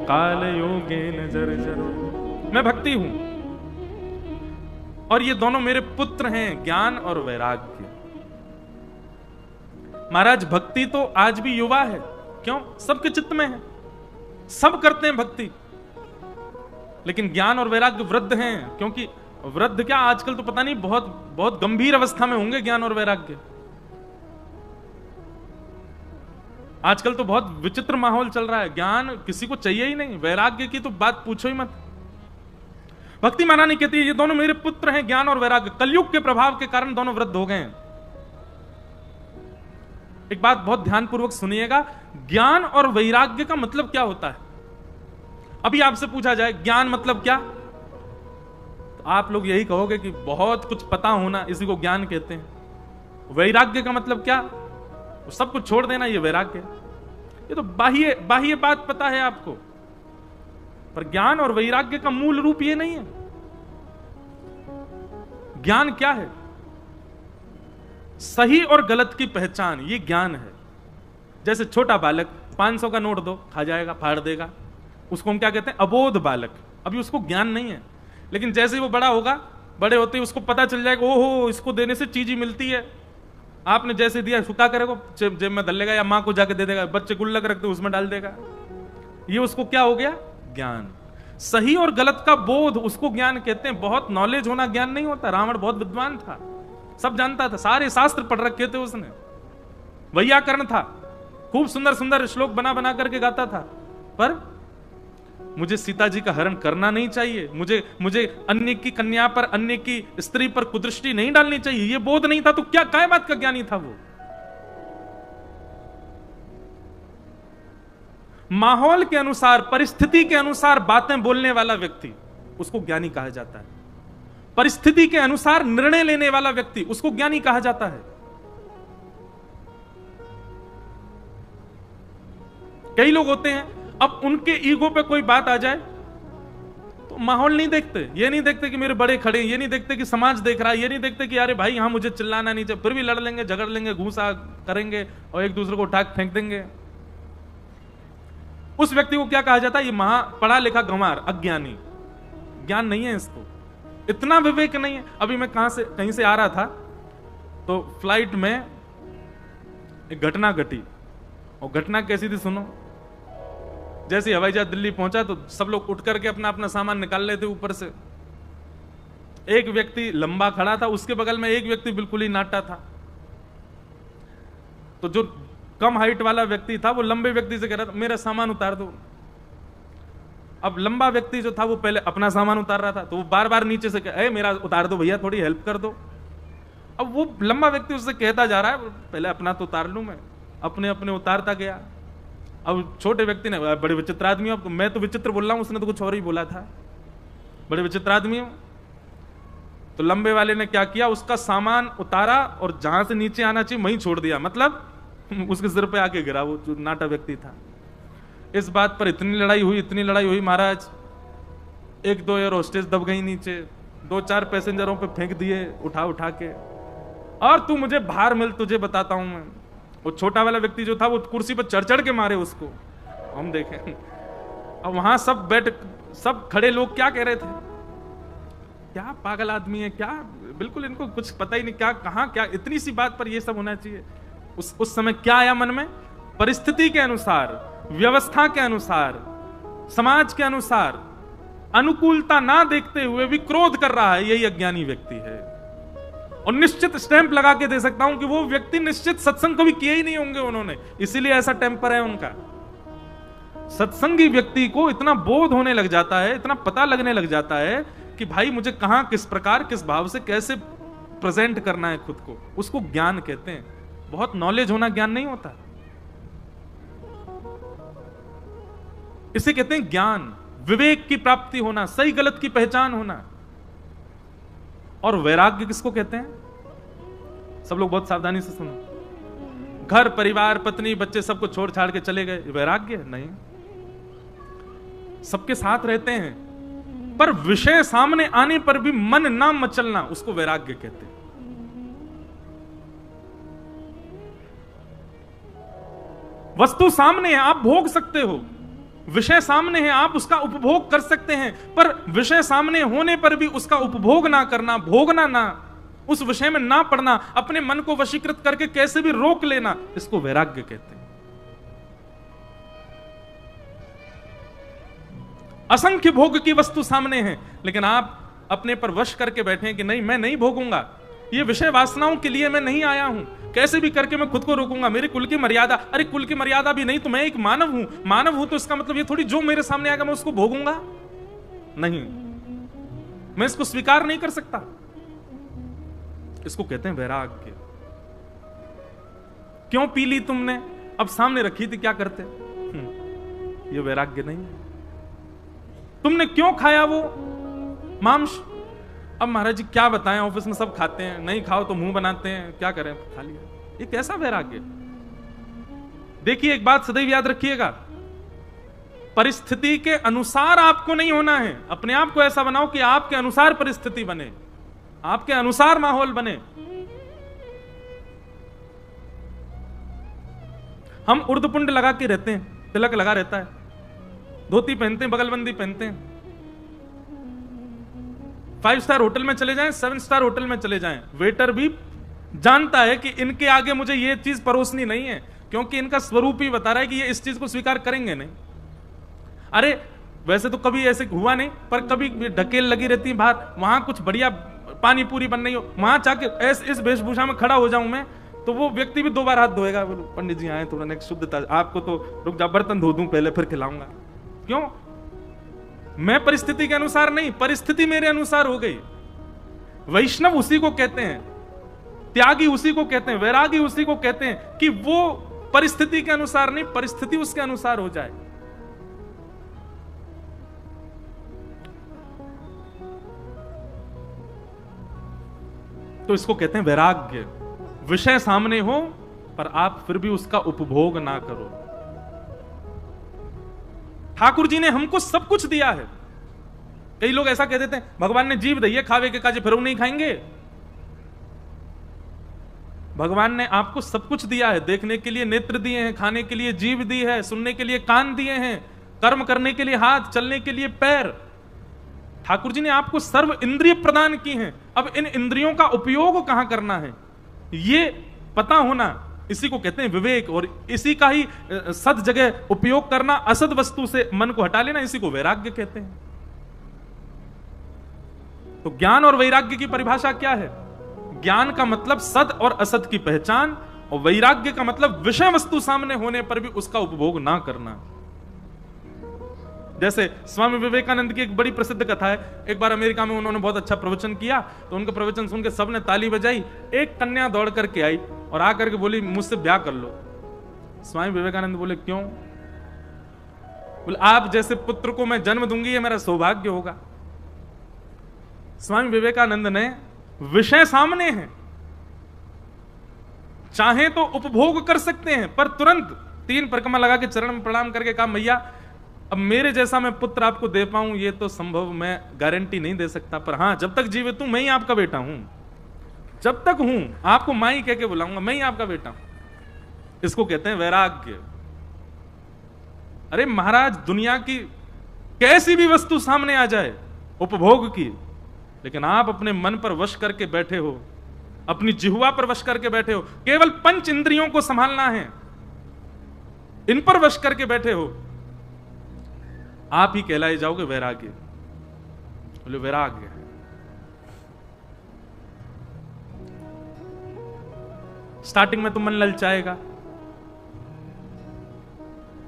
काल योगेन जर्जरो। मैं भक्ति हूं और ये दोनों मेरे पुत्र हैं, ज्ञान और वैराग्य। महाराज भक्ति तो आज भी युवा है, क्यों? सबके चित्त में है, सब करते हैं भक्ति, लेकिन ज्ञान और वैराग्य वृद्ध हैं, क्योंकि वृद्ध क्या आजकल तो पता नहीं बहुत बहुत गंभीर अवस्था में होंगे ज्ञान और वैराग्य। आजकल तो बहुत विचित्र माहौल चल रहा है, ज्ञान किसी को चाहिए ही नहीं, वैराग्य की तो बात पूछो ही मत। भक्ति महारानी कहती है ये दोनों मेरे पुत्र हैं, ज्ञान और वैराग्य। कलयुग के प्रभाव के कारण दोनों वृद्ध हो गए हैं। एक बात बहुत ध्यानपूर्वक सुनिएगा, ज्ञान और वैराग्य का मतलब क्या होता है? अभी आपसे पूछा जाए ज्ञान मतलब क्या, तो आप लोग यही कहोगे कि बहुत कुछ पता होना, इसी को ज्ञान कहते हैं। वैराग्य का मतलब क्या? सब कुछ छोड़ देना, ये वैराग्य। ये तो बाह्य बाह्य बात पता है आपको, पर ज्ञान और वैराग्य का मूल रूप ये नहीं है। ज्ञान क्या है? सही और गलत की पहचान, ये ज्ञान है। जैसे छोटा बालक 500 का नोट दो, खा जाएगा, फाड़ देगा, उसको हम क्या कहते हैं? अबोध बालक। अभी उसको ज्ञान नहीं है, लेकिन जैसे ही वो बड़ा होगा, बड़े होते ही उसको पता चल जाएगा, ओहो इसको देने से चीज ही मिलती है। आपने जैसे दिया, सुखा करेगा, जेब में डाल लेगा या मां को जाके दे देगा। बच्चे गुल्लक रखते उसमें डाल देगा। ये उसको क्या हो गया? ज्ञान। सही और गलत का बोध, उसको ज्ञान कहते हैं। बहुत नॉलेज होना ज्ञान नहीं होता। रावण बहुत विद्वान था, सब जानता था, सारे शास्त्र पढ़ रखे थे उसने, वैयाकरण था, खूब सुंदर सुंदर श्लोक बना बना करके गाता था। पर मुझे सीता जी का हरण करना नहीं चाहिए, मुझे अन्य की कन्या पर, अन्य की स्त्री पर कुदृष्टि नहीं डालनी चाहिए, ये बोध नहीं था। तो क्या काय बात का ज्ञानी था वो? माहौल के अनुसार, परिस्थिति के अनुसार बातें बोलने वाला व्यक्ति, उसको ज्ञानी कहा जाता है। परिस्थिति के अनुसार निर्णय लेने वाला व्यक्ति, उसको ज्ञानी कहा जाता है। कई लोग होते हैं, अब उनके ईगो पे कोई बात आ जाए तो माहौल नहीं देखते। ये नहीं देखते कि मेरे बड़े खड़े, ये नहीं देखते कि समाज देख रहा है, ये नहीं देखते कि अरे भाई यहां मुझे चिल्लाना नहीं चाहिए, फिर भी लड़ लेंगे, झगड़ लेंगे, घूसा करेंगे और एक दूसरे को उठा फेंक देंगे। उस व्यक्ति को क्या कहा जाता है? ये महा पढ़ा लिखा गंवार, अज्ञानी। ज्ञान नहीं है इसको, इतना विवेक नहीं है। अभी मैं कहीं से आ रहा था तो फ्लाइट में एक घटना घटी, और घटना कैसी थी सुनो। जैसे हवाई जहाज दिल्ली पहुंचा तो सब लोग उठ करके अपना अपना सामान निकाल लेते ऊपर से। एक व्यक्ति लंबा खड़ा था, उसके बगल में एक व्यक्ति बिल्कुल ही नाटा था। तो जो कम हाइट वाला व्यक्ति था वो लंबे व्यक्ति से कह रहा था मेरा सामान उतार दो। अब लंबा व्यक्ति जो था वो पहले अपना सामान उतार रहा था, तो वो बार बार नीचे से कह, मेरा उतार दो भैया, थोड़ी हेल्प कर दो। अब वो लंबा व्यक्ति उससे कहता जा रहा है पहले अपना तो उतार लूं मैं, अपने अपने उतारता गया। अब छोटे व्यक्ति ने, बड़े विचित्र आदमी हो, मैं तो विचित्र बोल रहा हूं, उसने तो कुछ और ही बोला था, बड़े विचित्र आदमी हो। तो लंबे वाले ने क्या किया, उसका सामान उतारा और जहां से नीचे आना चाहिए वहीं छोड़ दिया, मतलब उसके सिर पे आके गिरा वो जो नाटा व्यक्ति था। इस बात पर इतनी लड़ाई हुई महाराज, एक दो एयर होस्टेस दब गई नीचे, 2-4 पैसेंजरों पे फेंक दिए उठा उठा के, और तू मुझे बाहर मिल, तुझे बताता हूं मैं। वो छोटा वाला व्यक्ति जो था वो कुर्सी पर चढ़ चढ़ के मारे उसको, हम देखें। अब वहां सब खड़े लोग क्या कह रहे थे, क्या पागल आदमी है, क्या बिल्कुल इनको कुछ पता ही नहीं, क्या कहां क्या इतनी सी बात पर ये सब होना चाहिए। उस समय क्या आया मन में? परिस्थिति के अनुसार, व्यवस्था के अनुसार, समाज के अनुसार अनुकूलता ना देखते हुए भी क्रोध कर रहा है, यही अज्ञानी व्यक्ति है। और निश्चित स्टैंप लगा के दे सकता हूं कि वो व्यक्ति निश्चित सत्संग कभी किए ही नहीं होंगे उन्होंने, इसीलिए ऐसा टेम्पर है उनका। सत्संगी व्यक्ति को इतना बोध होने लग जाता है, इतना पता लगने लग जाता है कि भाई मुझे कहां, किस प्रकार, किस भाव से कैसे प्रेजेंट करना है खुद को, उसको ज्ञान कहते हैं। बहुत नॉलेज होना ज्ञान नहीं होता, इसे कहते हैं ज्ञान। विवेक की प्राप्ति होना, सही गलत की पहचान होना। और वैराग्य किसको कहते हैं? सब लोग बहुत सावधानी से सुनो। घर परिवार पत्नी बच्चे सबको छोड़ छाड़ के चले गए, वैराग्य नहीं। सबके साथ रहते हैं पर विषय सामने आने पर भी मन ना मचलना, उसको वैराग्य कहते हैं। वस्तु सामने है, आप भोग सकते हो, विषय सामने है, आप उसका उपभोग कर सकते हैं, पर विषय सामने होने पर भी उसका उपभोग ना करना, भोगना ना, उस विषय में ना पड़ना, अपने मन को वशीकृत करके कैसे भी रोक लेना, इसको वैराग्य कहते हैं। असंख्य भोग की वस्तु सामने है, लेकिन आप अपने पर वश करके बैठे हैं कि नहीं, मैं नहीं भोगूंगा, ये विषय वासनाओं के लिए मैं नहीं आया हूं, कैसे भी करके मैं खुद को रोकूंगा, मेरे कुल की मर्यादा। अरे कुल की मर्यादा भी नहीं तो मैं एक मानव हूं, मानव हूं तो इसका मतलब ये थोड़ी जो मेरे सामने आएगा मैं उसको भोगूंगा, नहीं, मैं इसको स्वीकार नहीं कर सकता। इसको कहते हैं वैराग्य। क्यों पी ली तुमने, अब सामने रखी थी, क्या करते? ये वैराग्य नहीं है। तुमने क्यों खाया वो मांस, अब महाराज जी क्या बताएं, ऑफिस में सब खाते हैं, नहीं खाओ तो मुंह बनाते हैं, क्या करें, खा लिया। ये कैसा वैराग्य? देखिए एक बात सदैव याद रखिएगा, परिस्थिति के अनुसार आपको नहीं होना है। अपने आप को ऐसा बनाओ कि आपके अनुसार परिस्थिति बने, आपके अनुसार माहौल बने। हम उर्दपुंड लगा के रहते हैं, तिलक लगा रहता है, धोती पहनते हैं, बगलबंदी पहनते हैं, 5 स्टार होटल में चले जाएं, 7 स्टार होटल में चले जाएं, वेटर भी जानता है कि इनके आगे मुझे ये चीज परोसनी नहीं है, क्योंकि इनका स्वरूप ही बता रहा है कि ये इस चीज को स्वीकार करेंगे नहीं। अरे वैसे तो कभी ऐसे हुआ नहीं, पर कभी ढकेल लगी रहती है बाहर, वहां कुछ बढ़िया पानी पूरी बन रही हो, वहां जाके इस वेशभूषा में खड़ा हो जाऊं मैं, तो वो व्यक्ति भी 2 बार हाथ धोएगा, पंडित जी आए थोड़ा नेक्स्ट शुद्धता, आपको तो रुक जा बर्तन धो दूं पहले फिर खिलाऊंगा। क्यों? मैं परिस्थिति के अनुसार नहीं, परिस्थिति मेरे अनुसार हो गई। वैष्णव उसी को कहते हैं, त्यागी उसी को कहते हैं, वैरागी उसी को कहते हैं कि वो परिस्थिति के अनुसार नहीं, परिस्थिति उसके अनुसार हो जाए। तो इसको कहते हैं वैराग्य। विषय सामने हो पर आप फिर भी उसका उपभोग ना करो। ठाकुर जी ने हमको सब कुछ दिया है। कई लोग ऐसा कह देते हैं भगवान ने जीव दी है, खावे के काजे फिर नहीं खाएंगे। भगवान ने आपको सब कुछ दिया है, देखने के लिए नेत्र दिए हैं, खाने के लिए जीभ दी है, सुनने के लिए कान दिए हैं, कर्म करने के लिए हाथ, चलने के लिए पैर। ठाकुर जी ने आपको सर्व इंद्रिय प्रदान की हैं। अब इन इंद्रियों का उपयोग कहां करना है ये पता होना, इसी को कहते हैं विवेक। और इसी का ही सद जगह उपयोग करना, असद वस्तु से मन को हटा लेना, इसी को वैराग्य कहते हैं। तो ज्ञान और वैराग्य की परिभाषा क्या है? ज्ञान का मतलब सद और असद की पहचान, और वैराग्य का मतलब विषय वस्तु सामने होने पर भी उसका उपभोग ना करना। जैसे स्वामी विवेकानंद की एक बड़ी प्रसिद्ध कथा है। एक बार अमेरिका में उन्होंने बहुत अच्छा प्रवचन किया, तो उनका प्रवचन सुन के सबने ताली बजाई। एक कन्या दौड़ करके आई और आकर के बोली मुझसे ब्याह कर लो। स्वामी विवेकानंद बोले क्यों? बोले आप जैसे पुत्र को मैं जन्म दूंगी, ये मेरा सौभाग्य होगा। स्वामी विवेकानंद ने विषय सामने है, चाहे तो उपभोग कर सकते हैं, पर तुरंत 3 परिक्रमा लगा के चरण में प्रणाम करके कहा मैया अब मेरे जैसा मैं पुत्र आपको दे पाऊं ये तो संभव मैं गारंटी नहीं दे सकता, पर हां जब तक जीवित हूं मैं ही आपका बेटा हूं, जब तक हूं आपको माई कह के बुलाऊंगा, मैं ही आपका बेटा हूं। इसको कहते हैं वैराग्य। अरे महाराज दुनिया की कैसी भी वस्तु सामने आ जाए उपभोग की, लेकिन आप अपने मन पर वश करके बैठे हो, अपनी जिह्वा पर वश करके बैठे हो, केवल 5 इंद्रियों को संभालना है, इन पर वश करके बैठे हो, आप ही कहलाए जाओगे वैराग्य। बोले वैराग्य है। स्टार्टिंग में तो मन ललचाएगा,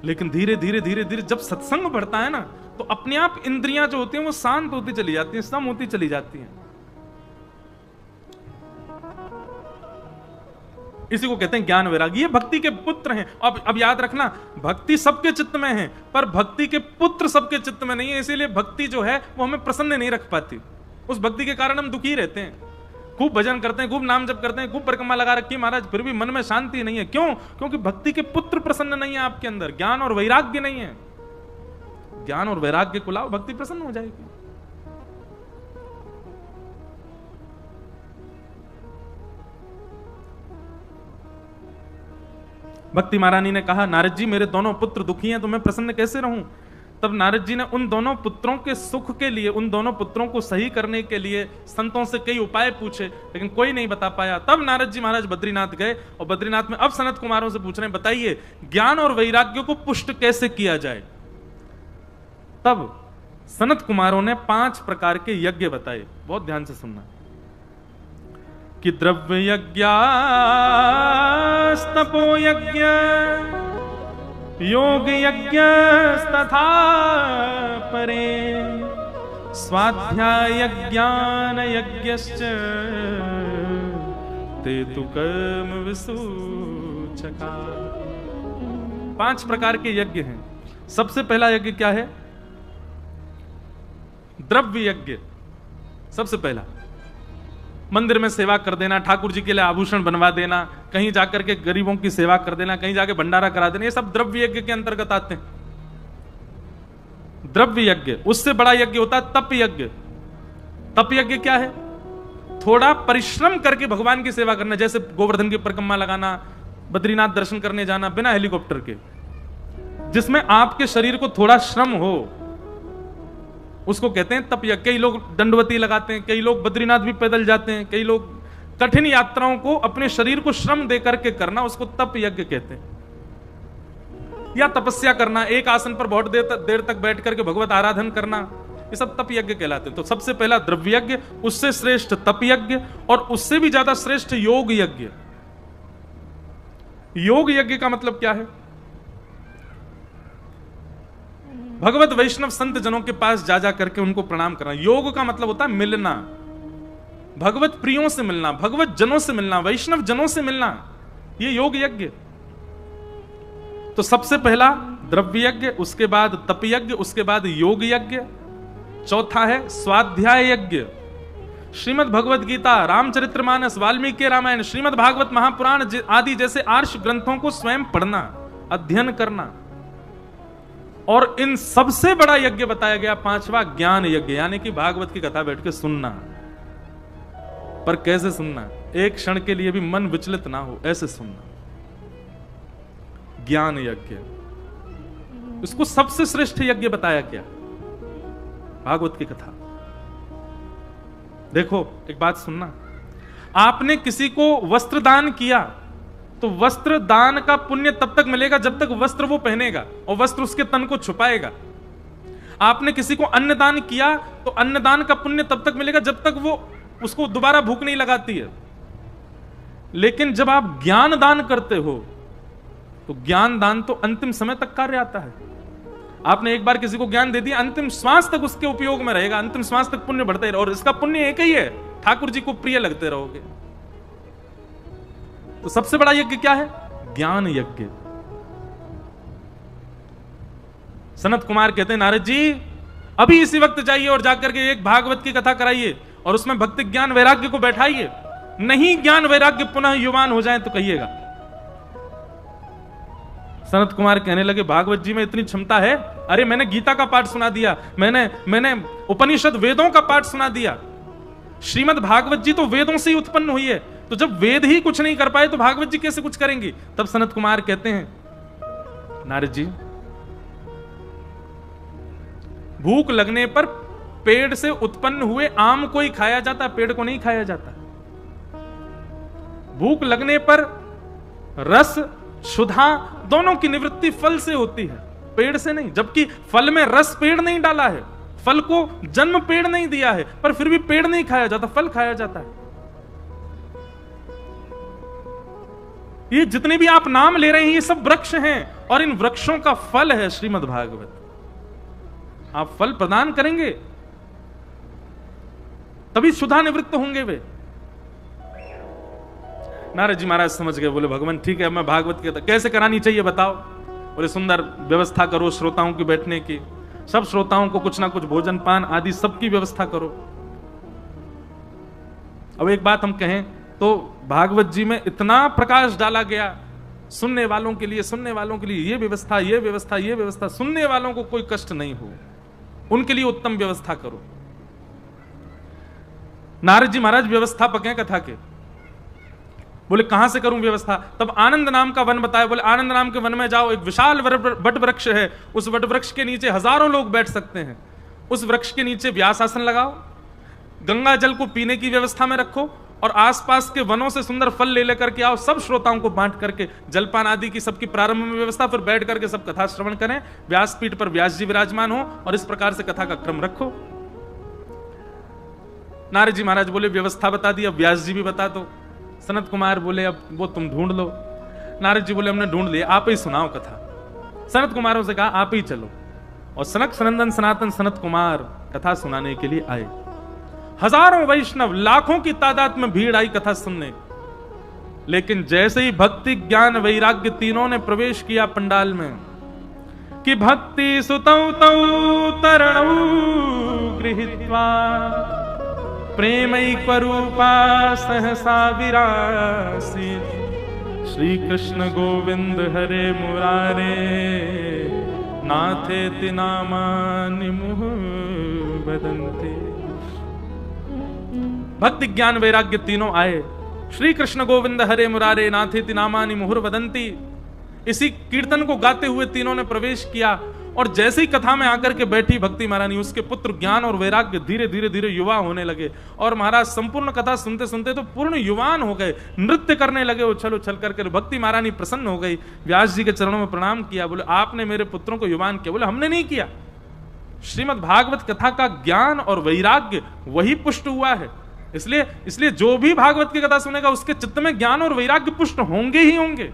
लेकिन धीरे धीरे धीरे धीरे जब सत्संग बढ़ता है ना, तो अपने आप इंद्रियां जो होती हैं वो शांत होती चली जाती हैं, सम होती चली जाती हैं। इसी को कहते हैं ज्ञान वैराग्य। ये भक्ति के पुत्र हैं। अब याद रखना, भक्ति सबके चित्त में है, पर भक्ति के पुत्र सबके चित्त में नहीं है। इसीलिए भक्ति जो है वो हमें प्रसन्न नहीं रख पाती। उस भक्ति के कारण हम दुखी रहते हैं। खूब भजन करते हैं, खूब नाम जप करते हैं, खूब परिक्रमा लगा रखी है महाराज, फिर भी मन में शांति नहीं है। क्यों? क्योंकि भक्ति के पुत्र प्रसन्न नहीं है आपके अंदर, ज्ञान और वैराग्य नहीं है। ज्ञान और वैराग्य को लाओ, भक्ति प्रसन्न हो जाएगी। भक्ति महारानी ने कहा नारद जी मेरे दोनों पुत्र दुखी हैं, तो मैं प्रसन्न कैसे रहूं? तब नारद जी ने उन दोनों पुत्रों के सुख के लिए, उन दोनों पुत्रों को सही करने के लिए संतों से कई उपाय पूछे, लेकिन कोई नहीं बता पाया। तब नारद जी महाराज बद्रीनाथ गए, और बद्रीनाथ में अब सनत कुमारों से पूछ रहे हैं बताइए ज्ञान और वैराग्य को पुष्ट कैसे किया जाए। तब सनत कुमारों ने 5 प्रकार के यज्ञ बताए, बहुत ध्यान से सुनना। कि द्रव्य यज्ञ, तपो यज्ञ, योग यज्ञ तथा परे, स्वाध्याय ज्ञान यज्ञश्च ते तु कर्म विसूचका। 5 प्रकार के यज्ञ हैं। सबसे पहला यज्ञ क्या है? द्रव्य यज्ञ। सबसे पहला मंदिर में सेवा कर देना, ठाकुर जी के लिए आभूषण बनवा देना, कहीं जाकर के गरीबों की सेवा कर देना, कहीं जाके भंडारा करा देना, ये सब द्रव्य यज्ञ के अंतर्गत आते हैं। द्रव्य यज्ञ, उससे बड़ा यज्ञ होता है तप यज्ञ। तप यज्ञ क्या है? थोड़ा परिश्रम करके भगवान की सेवा करना, जैसे गोवर्धन की परिक्रमा लगाना, बद्रीनाथ दर्शन करने जाना बिना हेलीकॉप्टर के, जिसमें आपके शरीर को थोड़ा श्रम हो, उसको कहते हैं तप यज्ञ। कई लोग दंडवती लगाते हैं, कई लोग बद्रीनाथ भी पैदल जाते हैं, कई लोग कठिन यात्राओं को अपने शरीर को श्रम दे करके करना, उसको तप यज्ञ कहते हैं। या तपस्या करना, एक आसन पर बहुत देर तक बैठ करके भगवत आराधन करना, ये सब तप यज्ञ कहलाते हैं। तो सबसे पहला द्रव्य यज्ञ, उससे श्रेष्ठ तप यज्ञ, और उससे भी ज्यादा श्रेष्ठ योग यज्ञ। योग यज्ञ का मतलब क्या है? भगवत वैष्णव संत जनों के पास जा जा करके उनको प्रणाम करना। योग का मतलब होता है मिलना, भगवत प्रियों से मिलना, भगवत जनों से मिलना, वैष्णव जनों से मिलना, ये योग यज्ञ। तो सबसे पहला द्रव्य यज्ञ, उसके बाद तप यज्ञ, उसके बाद योग यज्ञ, चौथा है स्वाध्याय यज्ञ। श्रीमद् भगवत गीता, रामचरितमानस, वाल्मीकि रामायण, श्रीमद् भागवत महापुराण आदि जैसे आर्ष ग्रंथों को स्वयं पढ़ना, अध्ययन करना। और इन सबसे बड़ा यज्ञ बताया गया पांचवा ज्ञान यज्ञ, यानी कि भागवत की कथा बैठ के सुनना। पर कैसे सुनना? एक क्षण के लिए भी मन विचलित ना हो, ऐसे सुनना। ज्ञान यज्ञ, इसको सबसे श्रेष्ठ यज्ञ बताया गया, भागवत की कथा। देखो एक बात सुनना, आपने किसी को वस्त्र दान किया तो वस्त्र दान का पुण्य तब तक मिलेगा जब तक वस्त्र वो पहनेगा और वस्त्र उसके तन को छुपाएगा। आपने किसी को अन्न दान किया तो अन्न दान का पुण्य तब तक मिलेगा जब तक वो उसको दोबारा भूख नहीं लगाती है। लेकिन जब आप ज्ञान दान करते हो तो ज्ञान दान तो अंतिम समय तक कार्य आता है। आपने एक बार किसी को ज्ञान दे दिया, अंतिम श्वास तक उसके उपयोग में रहेगा, अंतिम श्वास तक पुण्य बढ़ता ही रहेगा, और इसका पुण्य एक ही है, ठाकुर जी को प्रिय लगते रहोगे। तो सबसे बड़ा यज्ञ क्या है? ज्ञान यज्ञ। सनत कुमार कहते हैं, नारद जी अभी इसी वक्त जाइए और जाकर के एक भागवत की कथा कराइए और उसमें भक्ति ज्ञान वैराग्य को बैठाइए। नहीं ज्ञान वैराग्य पुनः युवान हो जाए तो कहिएगा। सनत कुमार कहने लगे, भागवत जी में इतनी क्षमता है? अरे मैंने गीता का पाठ सुना दिया, मैंने उपनिषद वेदों का पाठ सुना दिया। श्रीमद् भागवत जी तो वेदों से ही उत्पन्न हुई है, तो जब वेद ही कुछ नहीं कर पाए तो भागवत जी कैसे कुछ करेंगी? तब सनत कुमार कहते हैं, नारद जी भूख लगने पर पेड़ से उत्पन्न हुए आम को ही खाया जाता, पेड़ को नहीं खाया जाता। भूख लगने पर रस क्षुधा दोनों की निवृत्ति फल से होती है, पेड़ से नहीं। जबकि फल में रस पेड़ नहीं डाला है, फल को जन्म पेड़ नहीं दिया है, पर फिर भी पेड़ नहीं खाया जाता, फल खाया जाता है। ये जितने भी आप नाम ले रहे हैं ये सब वृक्ष हैं और इन वृक्षों का फल है श्रीमद् भागवत। आप फल प्रदान करेंगे तभी क्षुधा निवृत्त होंगे वे। नारद जी महाराज समझ गए, बोले भगवान ठीक है, मैं भागवत की कैसे करानी चाहिए बताओ। बोले सुंदर व्यवस्था करो श्रोताओं की बैठने की, सब श्रोताओं को कुछ ना कुछ भोजन पान आदि सबकी व्यवस्था करो। अब एक बात हम कहें तो भागवत जी में इतना प्रकाश डाला गया सुनने वालों के लिए, सुनने वालों के लिए ये व्यवस्था, ये व्यवस्था, ये व्यवस्था, सुनने वालों को कोई कष्ट नहीं हो, उनके लिए उत्तम व्यवस्था करो। नारद जी महाराज व्यवस्थापक हैं कथा के। बोले कहां से करूं व्यवस्था? तब आनंद नाम का वन बताया। बोले आनंद नाम के वन में जाओ, एक विशाल वट वृक्ष है, उस वट वृक्ष के नीचे हजारों लोग बैठ सकते हैं। उस वृक्ष के नीचे व्यास आसन लगाओ, गंगा जल को पीने की व्यवस्था में रखो और आसपास के वनों से सुंदर फल ले लेकर के आओ, सब श्रोताओं को बांट करके जलपान आदि की सबकी प्रारंभ में व्यवस्था, फिर बैठ करके सब कथा श्रवण करें, व्यासपीठ पर व्यास जी विराजमान हो और इस प्रकार से कथा का क्रम रखो। नारद जी महाराज बोले व्यवस्था बता दी, अब व्यास जी भी बता दो। सनत कुमार बोले अब वो तुम ढूंढ लो। नारद जी बोले हमने ढूंढ लिया, आप ही सुनाओ कथा। सनत कुमारों से कहा आप ही चलो, और सनक सनंदन सनातन सनत कुमार कथा सुनाने के लिए आए। हजारों वैष्णव लाखों की तादाद में भीड़ आई कथा सुनने। लेकिन जैसे ही भक्ति ज्ञान वैराग्य तीनों ने प्रवेश किया पंडाल में कि भक्ति सुतौ तौ तरणौ गृहीत्वा प्रेमैक रूपा सहसा विरासी, श्री कृष्ण गोविंद हरे मुरारे, नाथेति नामानि मुहुः वदन्ति। भक्ति ज्ञान वैराग्य तीनों आए। श्री कृष्ण गोविंद हरे मुरारे, नाथेति नामानि मुहुः वदन्ति। इसी कीर्तन को गाते हुए तीनों ने प्रवेश किया, और जैसे ही कथा में आकर के बैठी भक्ति महारानी, उसके पुत्र ज्ञान और वैराग्य धीरे धीरे धीरे युवा होने लगे। और महाराज संपूर्ण कथा सुनते सुनते तो पूर्ण युवान हो गए, नृत्य करने लगे उछल उछल करके। भक्ति महारानी प्रसन्न हो गई, व्यास जी के चरणों में प्रणाम किया, बोले आपने मेरे पुत्रों को युवान किया। बोले हमने नहीं किया, श्रीमद् भागवत कथा का ज्ञान और वैराग्य वही पुष्ट हुआ है। इसलिए जो भी भागवत की कथा सुनेगा उसके चित्त में ज्ञान और वैराग्य पुष्ट होंगे ही होंगे।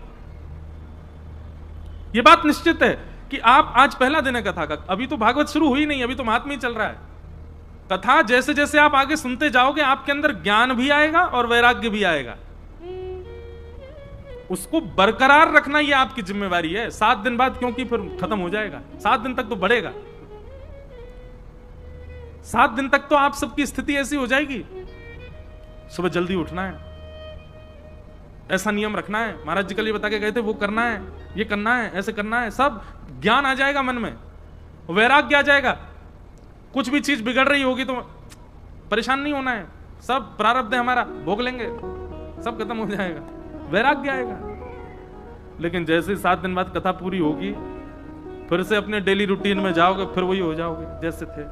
यह बात निश्चित है कि आप आज पहला दिन है कथा का, अभी तो भागवत शुरू हुई नहीं, अभी तो महात्म्य चल रहा है। कथा जैसे जैसे आप आगे सुनते जाओगे आपके अंदर ज्ञान भी आएगा और वैराग्य भी आएगा। उसको बरकरार रखना ये आपकी जिम्मेवारी है। 7 दिन बाद क्योंकि फिर खत्म हो जाएगा, 7 दिन तक तो बढ़ेगा। 7 दिन तक तो आप सबकी स्थिति ऐसी हो जाएगी, सुबह जल्दी उठना है, ऐसा नियम रखना है, महाराज जी कल ये बता के गए थे, वो करना है, ये करना है, ऐसे करना है, सब ज्ञान आ जाएगा मन में, वैराग्य आ जाएगा। कुछ भी चीज बिगड़ रही होगी तो परेशान नहीं होना है, सब प्रारब्ध है हमारा, भोग लेंगे, सब खत्म हो जाएगा, वैराग्य आएगा। लेकिन जैसे 7 दिन बाद कथा पूरी होगी, फिर से अपने डेली रूटीन में जाओगे, फिर वही हो जाओगे जैसे थे।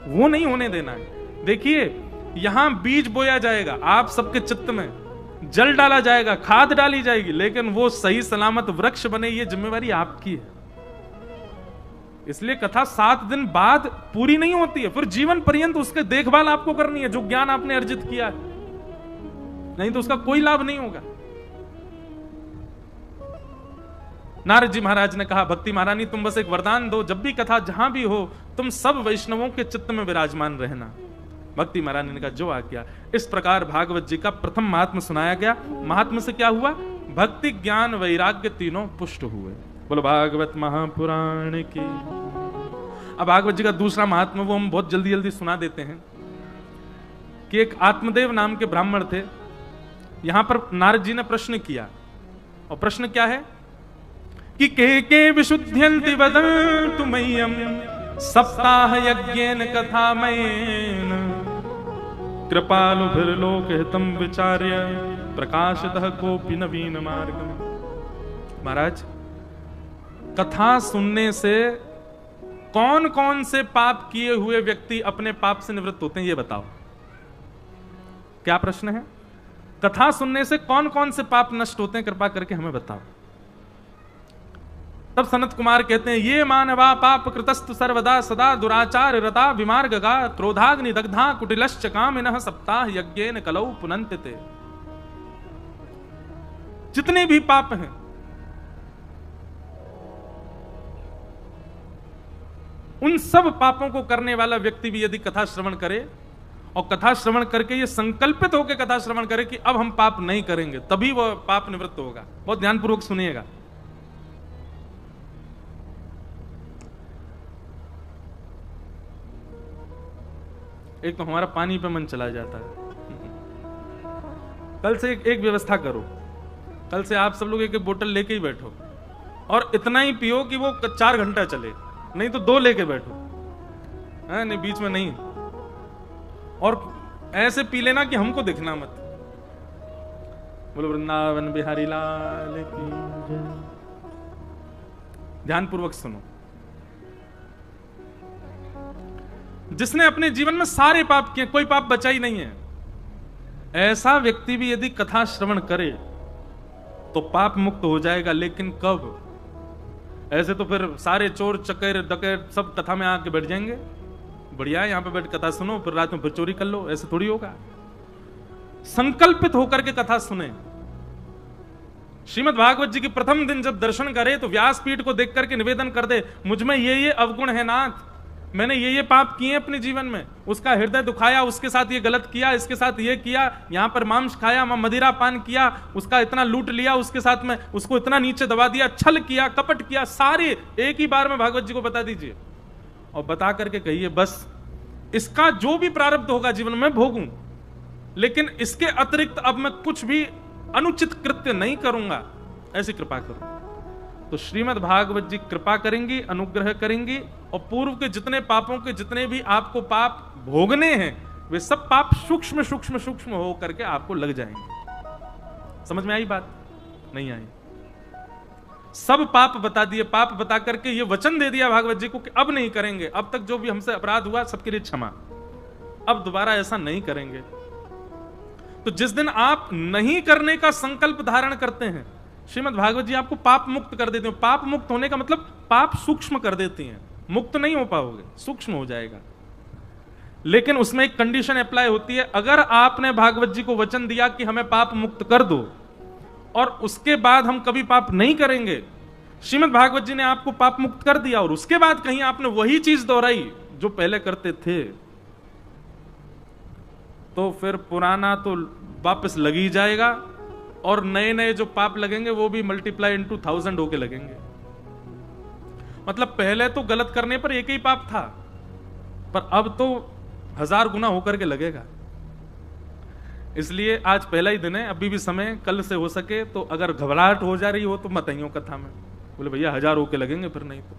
वो नहीं होने देना है। देखिए यहां बीज बोया जाएगा, आप सबके चित्त में जल डाला जाएगा, खाद डाली जाएगी, लेकिन वो सही सलामत वृक्ष बने, ये जिम्मेवारी आपकी है। इसलिए कथा 7 दिन बाद पूरी नहीं होती है, फिर जीवन पर्यंत उसके देखभाल आपको करनी है, जो ज्ञान आपने अर्जित किया है, नहीं तो उसका कोई लाभ नहीं होगा। नारद जी महाराज ने कहा, भक्ति महारानी तुम बस एक वरदान दो, जब भी कथा जहां भी हो तुम सब वैष्णवों के चित्त में विराजमान रहना। भक्ति महारानी ने कहा जो आ गया। इस प्रकार भागवत जी का प्रथम महात्म्य सुनाया गया। महात्म्य से क्या हुआ? भक्ति ज्ञान वैराग्य तीनों पुष्ट हुए। बोलो भागवत महापुराण की। अब भागवत जी का दूसरा महात्म्य वो हम बहुत जल्दी जल्दी सुना देते हैं कि एक आत्मदेव नाम के ब्राह्मण थे। यहां पर नारद जी ने प्रश्न किया, और प्रश्न क्या है कि के विशुद्ध्यन्ति वदन्तु मह्यं सप्ताह यज्ञेन कथामयेन कृपालुभिर्लोकहितं विचार्य प्रकाशितः कोपि नवीन मार्गम्। महाराज कथा सुनने से कौन कौन से पाप किए हुए व्यक्ति अपने पाप से निवृत्त होते हैं, ये बताओ। क्या प्रश्न है? कथा सुनने से कौन कौन से पाप नष्ट होते हैं, कृपा करके हमें बताओ। तब सनत कुमार कहते हैं, ये मानवा पाप कृतस्तु सर्वदा सदा दुराचार रता विमार्गगा क्रोधाग्नि दग्धा कुटिलश्च कामिनः सप्ताह यज्ञेन कलौ पुनन्त्यते। जितने भी पाप हैं उन सब पापों को करने वाला व्यक्ति भी यदि कथा श्रवण करे, और कथा श्रवण करके ये संकल्पित होकर कथा श्रवण करे कि अब हम पाप नहीं करेंगे, तभी वह पाप निवृत्त होगा। बहुत ध्यानपूर्वक सुनिएगा। एक तो हमारा पानी पे मन चला जाता है। कल से एक व्यवस्था करो, कल से आप सब लोग एक बोतल लेके ही बैठो, और इतना ही पियो कि वो 4 घंटा चले, नहीं तो 2 लेके बैठो, है नहीं, बीच में नहीं। और ऐसे पी लेना कि हमको दिखना मत। बोलो वृंदावन बिहारी लाल की जय। ध्यानपूर्वक सुनो। जिसने अपने जीवन में सारे पाप किए, कोई पाप बचा ही नहीं है, ऐसा व्यक्ति भी यदि कथा श्रवण करे तो पाप मुक्त हो जाएगा। लेकिन कब? ऐसे तो फिर सारे चोर चकेर डकैत सब कथा में आके बैठ जाएंगे, बढ़िया है, यहां पे बैठ कथा सुनो, फिर रात में फिर चोरी कर लो, ऐसे थोड़ी होगा। संकल्पित होकर के कथा सुने। श्रीमद् भागवत जी की प्रथम दिन जब दर्शन करे तो व्यासपीठ को देख करके निवेदन कर दे, मुझ में ये अवगुण है नाथ, मैंने ये पाप किए अपने जीवन में, उसका हृदय दुखाया, उसके साथ ये गलत किया, इसके साथ ये किया, यहां पर मांस खाया, मदिरा पान किया, उसका इतना लूट लिया, उसके साथ में उसको इतना नीचे दबा दिया, छल किया, कपट किया, सारे एक ही बार में भागवत जी को बता दीजिए, और बता करके कहिए बस इसका जो भी प्रारब्ध होगा जीवन में भोगूं, लेकिन इसके अतिरिक्त अब मैं कुछ भी अनुचित कृत्य नहीं करूंगा, ऐसी कृपा करो। तो श्रीमद् भागवत जी कृपा करेंगी, अनुग्रह करेंगी, और पूर्व के जितने पापों के जितने भी आपको पाप भोगने हैं वे सब पाप सूक्ष्म सूक्ष्म सूक्ष्म हो करके आपको लग जाएंगे। समझ में आई बात? नहीं आई? सब पाप बता दिए, पाप बता करके ये वचन दे दिया भागवत जी को कि अब नहीं करेंगे, अब तक जो भी हमसे अपराध हुआ सबके लिए क्षमा, अब दोबारा ऐसा नहीं करेंगे। तो जिस दिन आप नहीं करने का संकल्प धारण करते हैं, श्रीमद् भागवत जी आपको पाप मुक्त कर देते हैं। पाप मुक्त होने का मतलब पाप सूक्ष्म कर देती हैं, मुक्त नहीं हो पाओगे, सूक्ष्म हो जाएगा। लेकिन उसमें एक कंडीशन अप्लाई होती है, अगर आपने भागवत जी को वचन दिया कि हमें पाप मुक्त कर दो और उसके बाद हम कभी पाप नहीं करेंगे, श्रीमद् भागवत जी ने आपको पाप मुक्त कर दिया और उसके बाद कहीं आपने वही चीज दोहराई जो पहले करते थे, तो फिर पुराना तो वापस लग ही जाएगा और नए नए जो पाप लगेंगे वो भी मल्टीप्लाई इनटू 1000 होके लगेंगे। मतलब पहले तो गलत करने पर एक ही पाप था, पर अब तो 1000 गुना होकर के लगेगा। इसलिए आज पहला ही दिन है, अभी भी समय, कल से हो सके तो अगर घबराहट हो जा रही हो तो मत आइयो कथा में। बोले भैया 1000 होके लगेंगे, फिर नहीं तो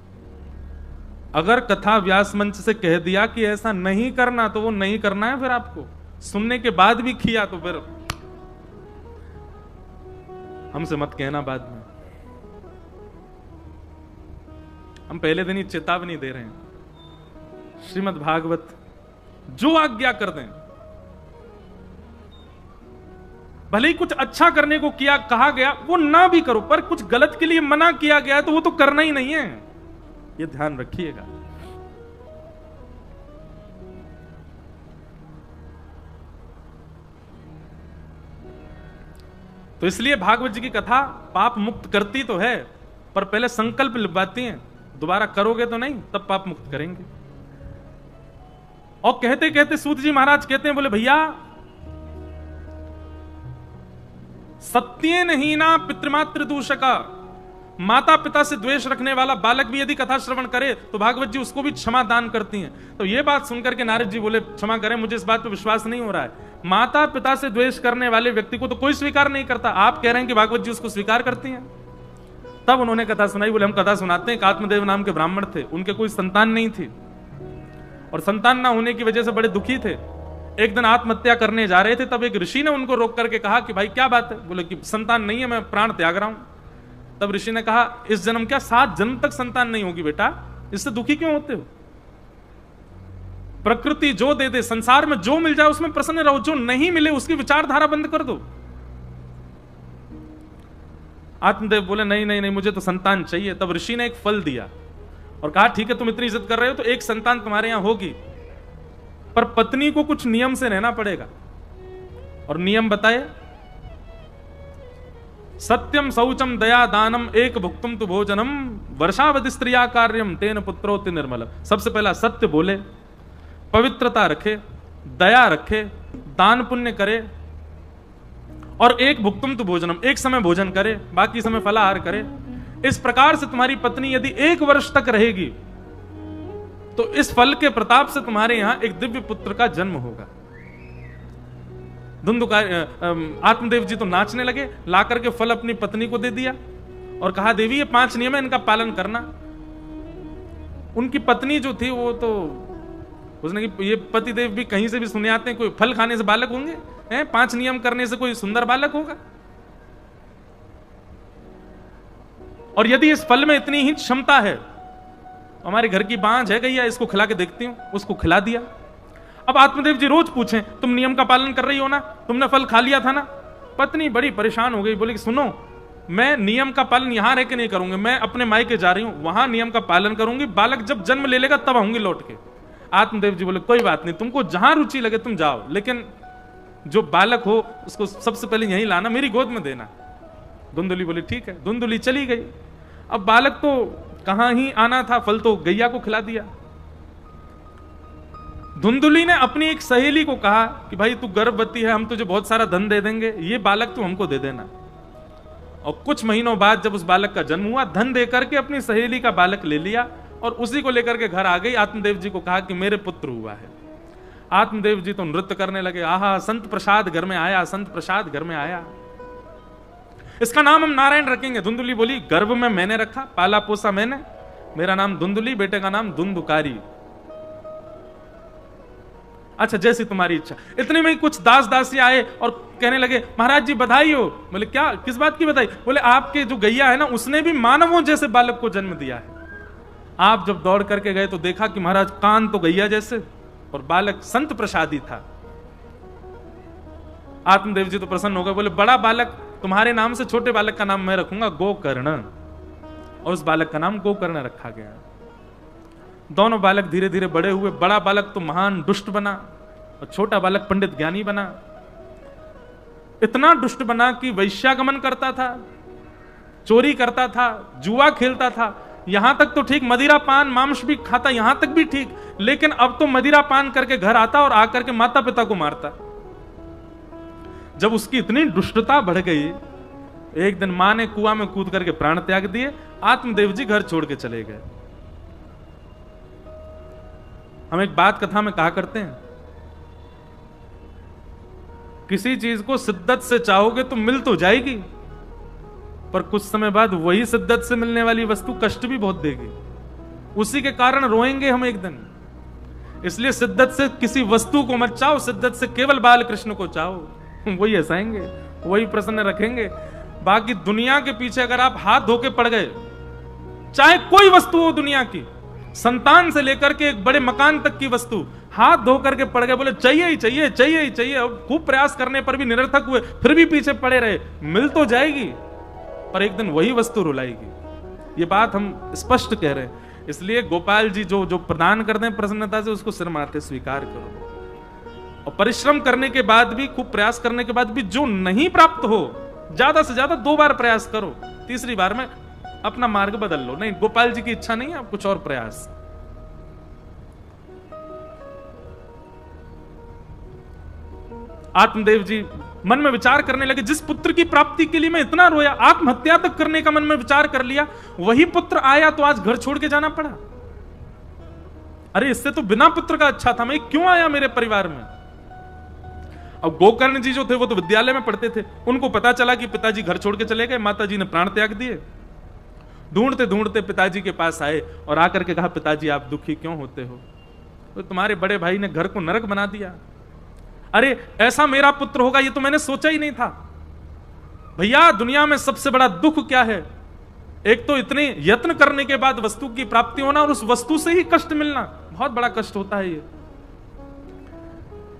अगर कथा व्यास मंच से कह दिया कि ऐसा नहीं करना तो वो नहीं करना है। फिर आपको सुनने के बाद भी किया तो फिर हमसे मत कहना बाद में। हम पहले दिन ही चेतावनी दे रहे हैं, श्रीमद् भागवत जो आज्ञा कर दें, भले ही कुछ अच्छा करने को किया कहा गया वो ना भी करो, पर कुछ गलत के लिए मना किया गया तो वो तो करना ही नहीं है, ये ध्यान रखिएगा। तो इसलिए भागवत जी की कथा पाप मुक्त करती तो है, पर पहले संकल्प लिखवाती हैं, दोबारा करोगे तो नहीं, तब पाप मुक्त करेंगे। और कहते कहते सूत जी महाराज कहते हैं, बोले भैया सत्येन हीना पितृमातृ दूषका, माता पिता से द्वेष रखने वाला बालक भी यदि कथा श्रवण करे तो भागवत जी उसको भी क्षमा दान करती हैं। तो ये बात सुनकर के नारद जी बोले क्षमा करें, मुझे इस बात पर विश्वास नहीं हो रहा है। माता पिता से द्वेष करने वाले व्यक्ति को तो कोई स्वीकार नहीं करता, आप कह रहे हैं कि भागवत जी उसको स्वीकार करती हैं। तब उन्होंने कथा सुनाई। बोले हम कथा सुनाते हैं, आत्मदेव नाम के ब्राह्मण थे, उनके कोई संतान नहीं थी और संतान ना होने की वजह से बड़े दुखी थे। एक दिन आत्महत्या करने जा रहे थे, तब एक ऋषि ने उनको रोक करके कहा कि भाई क्या बात है? बोले कि संतान नहीं है, मैं प्राण त्याग रहा हूं। तब ऋषि ने कहा इस जन्म क्या 7 जन्म तक संतान नहीं होगी बेटा, इससे दुखी क्यों होते हो? प्रकृति जो दे दे, संसार में जो मिल जाए उसमें प्रसन्न रहो, जो नहीं मिले उसकी विचारधारा बंद कर दो। आत्मदेव बोले नहीं नहीं नहीं, मुझे तो संतान चाहिए। तब ऋषि ने एक फल दिया और कहा ठीक है तुम इतनी इज्जत कर रहे हो तो एक संतान तुम्हारे यहां होगी, पर पत्नी को कुछ नियम से रहना पड़ेगा। और नियम बताए, सत्यम शौचम दया दानम एक भुक्तुम तु भोजनम वर्षावधि स्त्रिया कार्यम तेन पुत्रोति निर्मल। सबसे पहला सत्य बोले, पवित्रता रखे, दया रखे, दान पुण्य करे, और एक भुक्तुम तु भोजनम, एक समय भोजन करे, बाकी समय फलाहार करे। इस प्रकार से तुम्हारी पत्नी यदि 1 वर्ष तक रहेगी तो इस फल के प्रताप से तुम्हारे यहां एक दिव्य पुत्र का जन्म होगा। आत्मदेव जी तो नाचने लगे, ला करके फल अपनी पत्नी को दे दिया और कहा देवी ये 5 नियम है, इनका पालन करना। उनकी पत्नी जो थी वो तो उसने कि ये पतिदेव भी कहीं से भी सुने आते हैं, कोई फल खाने से बालक होंगे हैं? 5 नियम करने से कोई सुंदर बालक होगा? और यदि इस फल में इतनी ही क्षमता है, हमारे घर की बांझ है गैया, इसको खिला के देखती हूं, उसको खिला दिया। अब आत्मदेव जी रोज पूछें तुम नियम का पालन कर रही हो ना, तुमने फल खा लिया था ना? पत्नी बड़ी परेशान हो गई, बोली कि सुनो मैं नियम का पालन यहां रह के नहीं करूंगी, मैं अपने मायके जा रही हूं, वहां नियम का पालन करूंगी, बालक जब जन्म ले लेगा तब आऊंगी लौट के। आत्मदेव जी बोले कोई बात नहीं, तुमको जहां रुचि लगे तुम जाओ, लेकिन जो बालक हो उसको सबसे पहले यहीं लाना, मेरी गोद में देना। धुंधुली बोली ठीक है। धुंधुली चली गई। अब बालक तो कहां ही आना था, फल तो गैया को खिला दिया। धुंधुली ने अपनी एक सहेली को कहा कि भाई तू गर्भवती है, हम तुझे बहुत सारा धन दे देंगे, ये बालक तू हमको दे देना। और कुछ महीनों बाद जब उस बालक का जन्म हुआ, धन देकर के अपनी सहेली का बालक ले लिया और उसी को लेकर के घर आ गई। आत्मदेव जी को कहा कि मेरे पुत्र हुआ है। आत्मदेव जी तो नृत्य करने लगे, आहा संत प्रसाद घर में आया, संत प्रसाद घर में आया, इसका नाम हम नारायण रखेंगे। धुंधुली बोली, गर्भ में मैंने रखा, पाला पोसा मैंने, मेरा नाम धुंधुली, बेटे का नाम धुंधुकारी। अच्छा जैसी तुम्हारी इच्छा। इतने में ही कुछ दास दासी आए और कहने लगे, महाराज जी बधाई हो। बोले क्या, किस बात की बधाई? बोले आपके जो गैया है ना, उसने भी मानवों जैसे बालक को जन्म दिया है। आप जब दौड़ करके गए तो देखा कि महाराज कान तो गैया जैसे और बालक संत प्रसादी था। आत्मदेव जी तो प्रसन्न हो गए, बोले बड़ा बालक, तुम्हारे नाम से छोटे बालक का नाम मैं रखूंगा गोकर्ण, और उस बालक का नाम गोकर्ण रखा गया। दोनों बालक धीरे धीरे बड़े हुए। बड़ा बालक तो महान दुष्ट बना और छोटा बालक पंडित ज्ञानी बना। इतना दुष्ट बना कि वैश्यागमन करता था, चोरी करता था, जुआ खेलता था, यहां तक तो ठीक, मदिरा पान मांस भी खाता, यहां तक भी ठीक, लेकिन अब तो मदिरा पान करके घर आता और आकर के माता पिता को मारता। जब उसकी इतनी दुष्टता बढ़ गई, एक दिन मां ने कुआं में कूद करके प्राण त्याग दिए। आत्मदेव जी घर छोड़ के चले गए। हम एक बात कथा में कहा करते हैं, किसी चीज को शिद्दत से चाहोगे तो मिल तो जाएगी, पर कुछ समय बाद वही शिद्दत से मिलने वाली वस्तु कष्ट भी बहुत देगी। उसी के कारण रोएंगे हम एक दिन। इसलिए शिद्दत से किसी वस्तु को मत चाहो, शिद्दत से केवल बाल कृष्ण को चाहो, वही हंसाएंगे, वही प्रसन्न रखेंगे। बाकी दुनिया के पीछे अगर आप हाथ धो के पड़ गए, चाहे कोई वस्तु हो दुनिया की, संतान से लेकर के एक बड़े मकान तक की वस्तु, हाथ धो करके पड़ गए, बोले चाहिए ही चाहिए, चाहिए ही चाहिए, अब खूब प्रयास करने पर भी निरर्थक हुए, फिर भी पीछे पड़े रहे, मिल तो जाएगी, पर एक दिन वही वस्तु रुलाएगी। ये बात हम स्पष्ट कह रहे हैं। इसलिए गोपाल जी जो प्रदान करते हैं प्रसन्नता से, उसको सिर मारते स्वीकार करो। और परिश्रम करने के बाद भी, खूब प्रयास करने के बाद भी जो नहीं प्राप्त हो, ज्यादा से ज्यादा 2 बार प्रयास करो, तीसरी बार में अपना मार्ग बदल लो। नहीं, गोपाल जी की इच्छा नहीं है, अब कुछ और प्रयास। आत्मदेव जी मन में विचार करने लगे, जिस पुत्र की प्राप्ति के लिए मैं इतना रोया, आत्महत्या तक करने का मन में विचार कर लिया, वही पुत्र आया तो आज घर छोड़ के जाना पड़ा। अरे इससे तो बिना पुत्र का अच्छा था, मैं क्यों आया मेरे परिवार में। अब गोकर्ण जी जो थे वो तो विद्यालय में पढ़ते थे, उनको पता चला कि पिताजी घर छोड़ के चले गए, माताजी ने प्राण त्याग दिए। ढूंढते ढूंढते पिताजी के पास आए और आकर के कहा, पिताजी आप दुखी क्यों होते हो? तो तुम्हारे बड़े भाई ने घर को नरक बना दिया। अरे ऐसा मेरा पुत्र होगा ये तो मैंने सोचा ही नहीं था। भैया दुनिया में सबसे बड़ा दुख क्या है? एक तो इतने यत्न करने के बाद वस्तु की प्राप्ति होना और उस वस्तु से ही कष्ट मिलना, बहुत बड़ा कष्ट होता है ये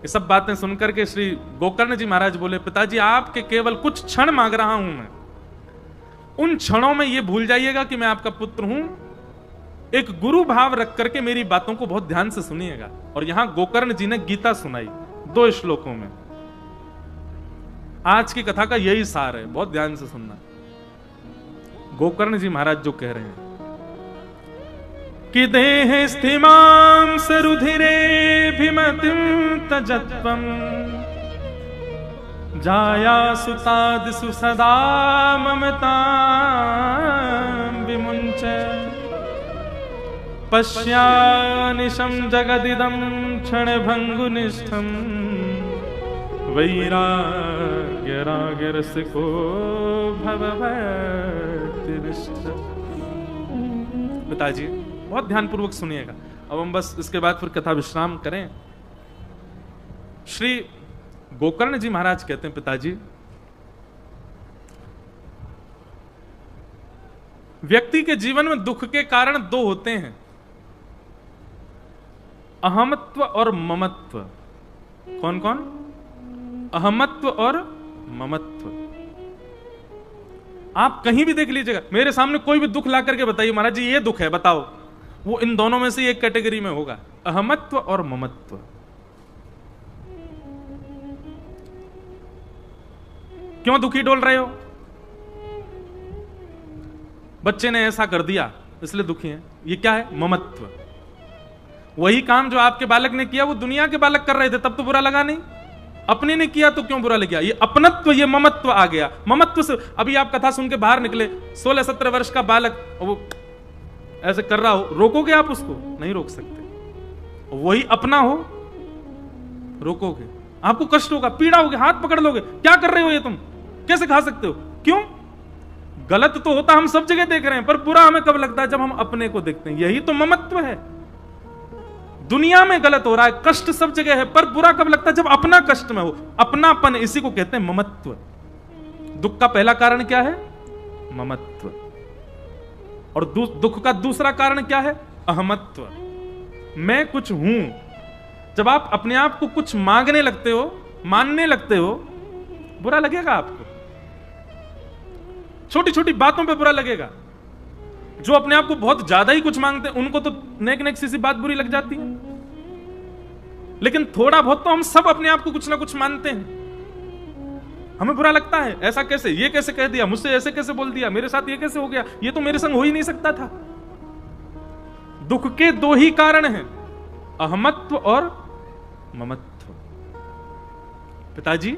सब बातें सुनकर के श्री गोकर्ण जी महाराज बोले, पिताजी आपके केवल कुछ क्षण मांग रहा हूं मैं, उन क्षणों में ये भूल जाइएगा कि मैं आपका पुत्र हूं। एक गुरु भाव रख करके मेरी बातों को बहुत ध्यान से सुनिएगा। और यहां गोकर्ण जी ने गीता सुनाई 2 श्लोकों में। आज की कथा का यही सार है, बहुत ध्यान से सुनना। गोकर्ण जी महाराज जो कह रहे हैं कि देह स्थिमां सरुधिरे भिमतिं तजत्वम् जाया सुतादिषु सदा ममतां विमुञ्च पश्यानिशं जगदिदं क्षणभङ्गुनिष्ठं वैराग्यरागरसिको भवभक्तिनिष्ठ। पिताजी बहुत ध्यानपूर्वक सुनिएगा। अब हम बस इसके बाद फिर कथा विश्राम करें। श्री गोकर्ण जी महाराज कहते हैं, पिताजी व्यक्ति के जीवन में दुख के कारण 2 होते हैं, अहमत्व और ममत्व। कौन कौन? अहमत्व और ममत्व। आप कहीं भी देख लीजिएगा, मेरे सामने कोई भी दुख ला करके बताइए, महाराज जी ये दुख है, बताओ, वो इन दोनों में से एक कैटेगरी में होगा, अहमत्व और ममत्व। क्यों दुखी डोल रहे हो? बच्चे ने ऐसा कर दिया इसलिए दुखी हैं। ये क्या है? ममत्व। वही काम जो आपके बालक ने किया वो दुनिया के बालक कर रहे थे, तब तो बुरा लगा नहीं। अपने ने किया तो क्यों बुरा लग गया? ये अपनत्व, ये ममत्व आ गया। ममत्व से अभी आप कथा सुन के बाहर निकले, 16-17 वर्ष का बालक वो ऐसे कर रहा हो, रोकोगे आप उसको? नहीं रोक सकते। वही अपना हो रोकोगे, आपको कष्ट होगा, पीड़ा होगी, हाथ पकड़ लोगे, क्या कर रहे हो ये तुम, कैसे खा सकते हो? क्यों? गलत तो होता हम सब जगह देख रहे हैं, पर बुरा हमें कब लगता है? जब हम अपने को देखते हैं। यही तो ममत्व है। दुनिया में गलत हो रहा है, कष्ट सब जगह है, पर बुरा कब लगता है? जब अपना कष्ट में हो। अपनापन, इसी को कहते हैं ममत्व। दुख का पहला कारण क्या है? ममत्व। और दुख का दूसरा कारण क्या है? अहमत्व। मैं कुछ हूं। जब आप अपने आप को कुछ मांगने लगते हो, मानने लगते हो, बुरा लगेगा आपको। छोटी छोटी बातों पे बुरा लगेगा। जो अपने आप को बहुत ज्यादा ही कुछ मांगते हैं, उनको तो नेक नेक सी बात बुरी लग जाती है। लेकिन थोड़ा बहुत तो हम सब अपने आप को कुछ ना कुछ मानते हैं, हमें बुरा लगता है। ऐसा कैसे, ये कैसे कह दिया, मुझसे ऐसे कैसे बोल दिया, मेरे साथ ये कैसे हो गया, ये तो मेरे संग हो ही नहीं सकता था। दुख के दो ही कारण हैं, अहमत्व और ममत्व। पिताजी,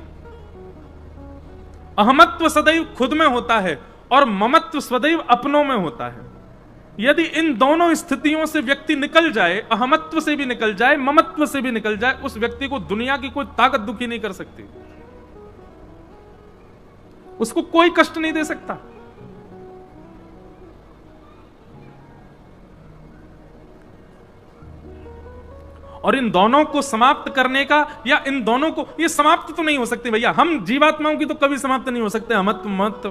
अहमत्व सदैव खुद में होता है और ममत्व सदैव अपनों में होता है। यदि इन दोनों स्थितियों से व्यक्ति निकल जाए, अहमत्व से भी निकल जाए, ममत्व से भी निकल जाए, उस व्यक्ति को दुनिया की कोई ताकत दुखी नहीं कर सकती, उसको कोई कष्ट नहीं दे सकता। और इन दोनों को समाप्त करने का, या इन दोनों को, ये समाप्त तो नहीं हो सकते भैया, हम जीवात्माओं की तो कभी समाप्त नहीं हो सकते अहमत्व ममत्व।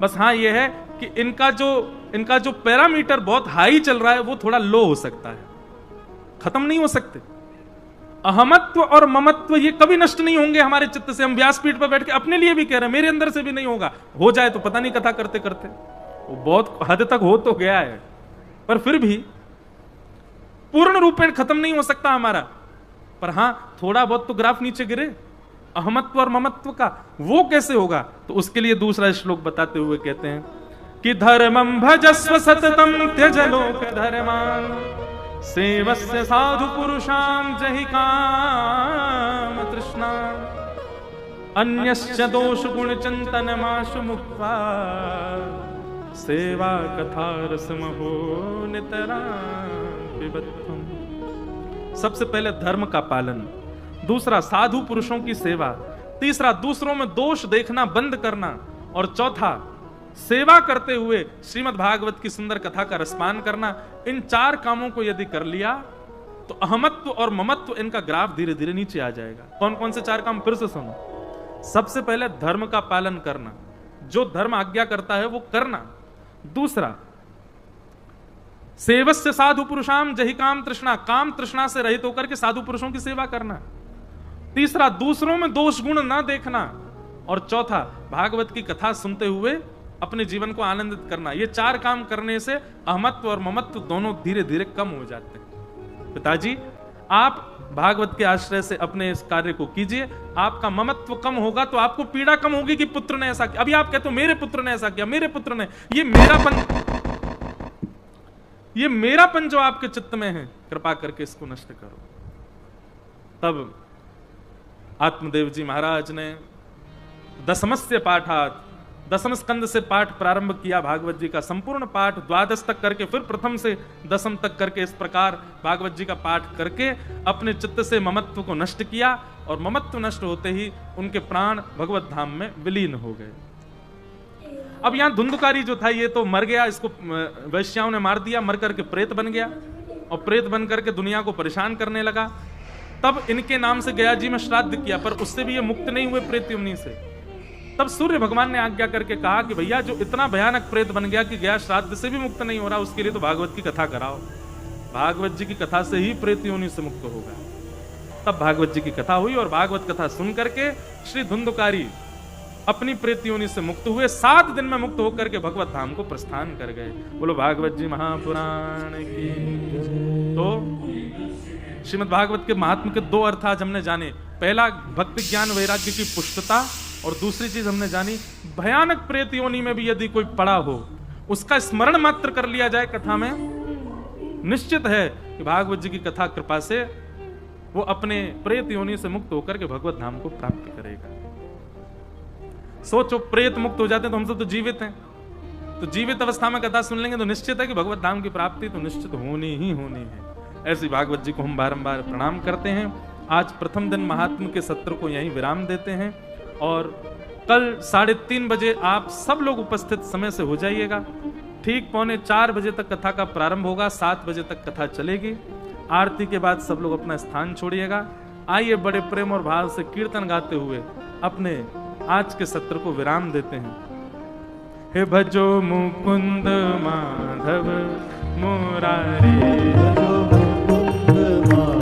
बस हाँ ये है कि इनका जो पैरामीटर बहुत हाई चल रहा है, वो थोड़ा लो हो सकता है, खत्म नहीं हो सकते। अहमत्व और ममत्व ये कभी नष्ट नहीं होंगे हमारे चित्त से। हम व्यासपीठ पर बैठ के अपने लिए भी कह रहे हैं, मेरे अंदर से भी नहीं होगा। हो जाए तो पता नहीं, कथा करते करते वो बहुत हद तक हो तो गया है, पर फिर भी पूर्ण रूपेण खत्म नहीं हो सकता हमारा। पर हां, थोड़ा बहुत तो ग्राफ नीचे गिरे अहमत्व और ममत्व का। वो कैसे होगा? तो उसके लिए दूसरा श्लोक बताते हुए कहते हैं कि धर्मं भजस्व सततम त्यज लोक धर्मान् सेवस्य साधु पुरुषां जहि काम तृष्णा अन्यश्च दोष गुण चिंतनमाशु मुक्त्वा सेवा कथा रसमहो नितरां पिबध्वम्। सबसे पहले धर्म का पालन, दूसरा साधु पुरुषों की सेवा, तीसरा दूसरों में दोष देखना बंद करना, और चौथा सेवा करते हुए श्रीमद् भागवत की सुंदर कथा का रसपान करना। इन चार कामों को यदि कर लिया तो अहमत्व और ममत्व, इनका ग्राफ धीरे धीरे नीचे आ जाएगा। कौन कौन से चार काम, फिर से सुनो। सबसे पहले धर्म का पालन करना, जो धर्म आज्ञा करता है वो करना। दूसरा सेवस्य साधु पुरुषाम जहि काम तृष्णा, काम तृष्णा से रहित होकर के साधु पुरुषों की सेवा करना। तीसरा दूसरों में दोष गुण ना देखना, और चौथा भागवत की कथा सुनते हुए अपने जीवन को आनंदित करना। ये चार काम करने से अहमत्व और ममत्व दोनों धीरे धीरे कम हो जाते हैं। पिताजी, आप भागवत के आश्रय से अपने इस कार्य को कीजिए, आपका ममत्व कम होगा तो आपको पीड़ा कम होगी कि पुत्र ने ऐसा किया। अभी आप कहते हो मेरे पुत्र ने ऐसा किया, मेरे पुत्र ने, ये मेरापन जो आपके चित्त में है, कृपा करके इसको नष्ट करो। तब आत्मदेव जी महाराज ने दशमस्य पाठात, दशम स्कंद से पाठ प्रारंभ किया। भागवत जी का संपूर्ण पाठ द्वादश तक करके, फिर प्रथम से दशम तक करके, इस प्रकार भागवत जी का पाठ करके अपने चित्त से ममत्व को नष्ट किया, और ममत्व नष्ट होते ही उनके प्राण भगवत धाम में विलीन हो गए। अब यहां धुंधकारी जो था ये तो मर गया, इसको वैश्याओं ने मार दिया, मर करके प्रेत बन गया, और प्रेत बन करके दुनिया को परेशान करने लगा। तब इनके नाम से गया जी में श्राद्ध किया, पर उससे भी ये मुक्त नहीं हुए प्रेत योनि से। तब सूर्य भगवान ने आज्ञा करके कहा कि भैया जो इतना भयानक प्रेत बन गया कि गया श्राद्ध से भी मुक्त नहीं हो रहा, उसके लिए तो भागवत की कथा कराओ, भागवत जी की कथा से ही प्रेत योनि से मुक्त होगा। तब भागवत जी की कथा हुई, और भागवत कथा सुन करके श्री धुंधकारी अपनी प्रेत योनि से मुक्त हुए। 7 दिन में मुक्त होकर के भगवत धाम को प्रस्थान कर गए। बोलो भागवत जी महापुराण की। तो श्रीमद् भागवत के महात्म के 2 अर्थ आज हमने जाने। पहला, भक्ति ज्ञान वैराग्य की पुष्टता, और दूसरी चीज हमने जानी, भयानक प्रेत योनि में भी यदि कोई पड़ा हो, उसका स्मरण मात्र कर लिया जाए कथा में, निश्चित है कि भागवत जी की कथा कृपा से वो अपने प्रेत योनि से मुक्त होकर के भगवत धाम को प्राप्त करेगा। सोचो, प्रेत मुक्त हो जाते हैं तो हम सब तो जीवित हैं, तो जीवित अवस्था में कथा सुन लेंगे तो निश्चित है कि भगवत धाम की प्राप्ति तो निश्चित होनी ही होनी है। ऐसी भागवत जी को हम बारंबार प्रणाम करते हैं। आज प्रथम दिन महात्म के सत्र को यहीं विराम देते हैं और कल 3:30 बजे आप सब लोग उपस्थित समय से हो जाइएगा। ठीक 3:45 बजे तक कथा का प्रारंभ होगा, 7 बजे तक कथा चलेगी। आरती के बाद सब लोग अपना स्थान छोड़िएगा। आइए बड़े प्रेम और भाव से कीर्तन गाते हुए अपने आज के सत्र को विराम देते हैं। हे भजो मुकुंद माधव मुरारी, भजो मुकुंद माधव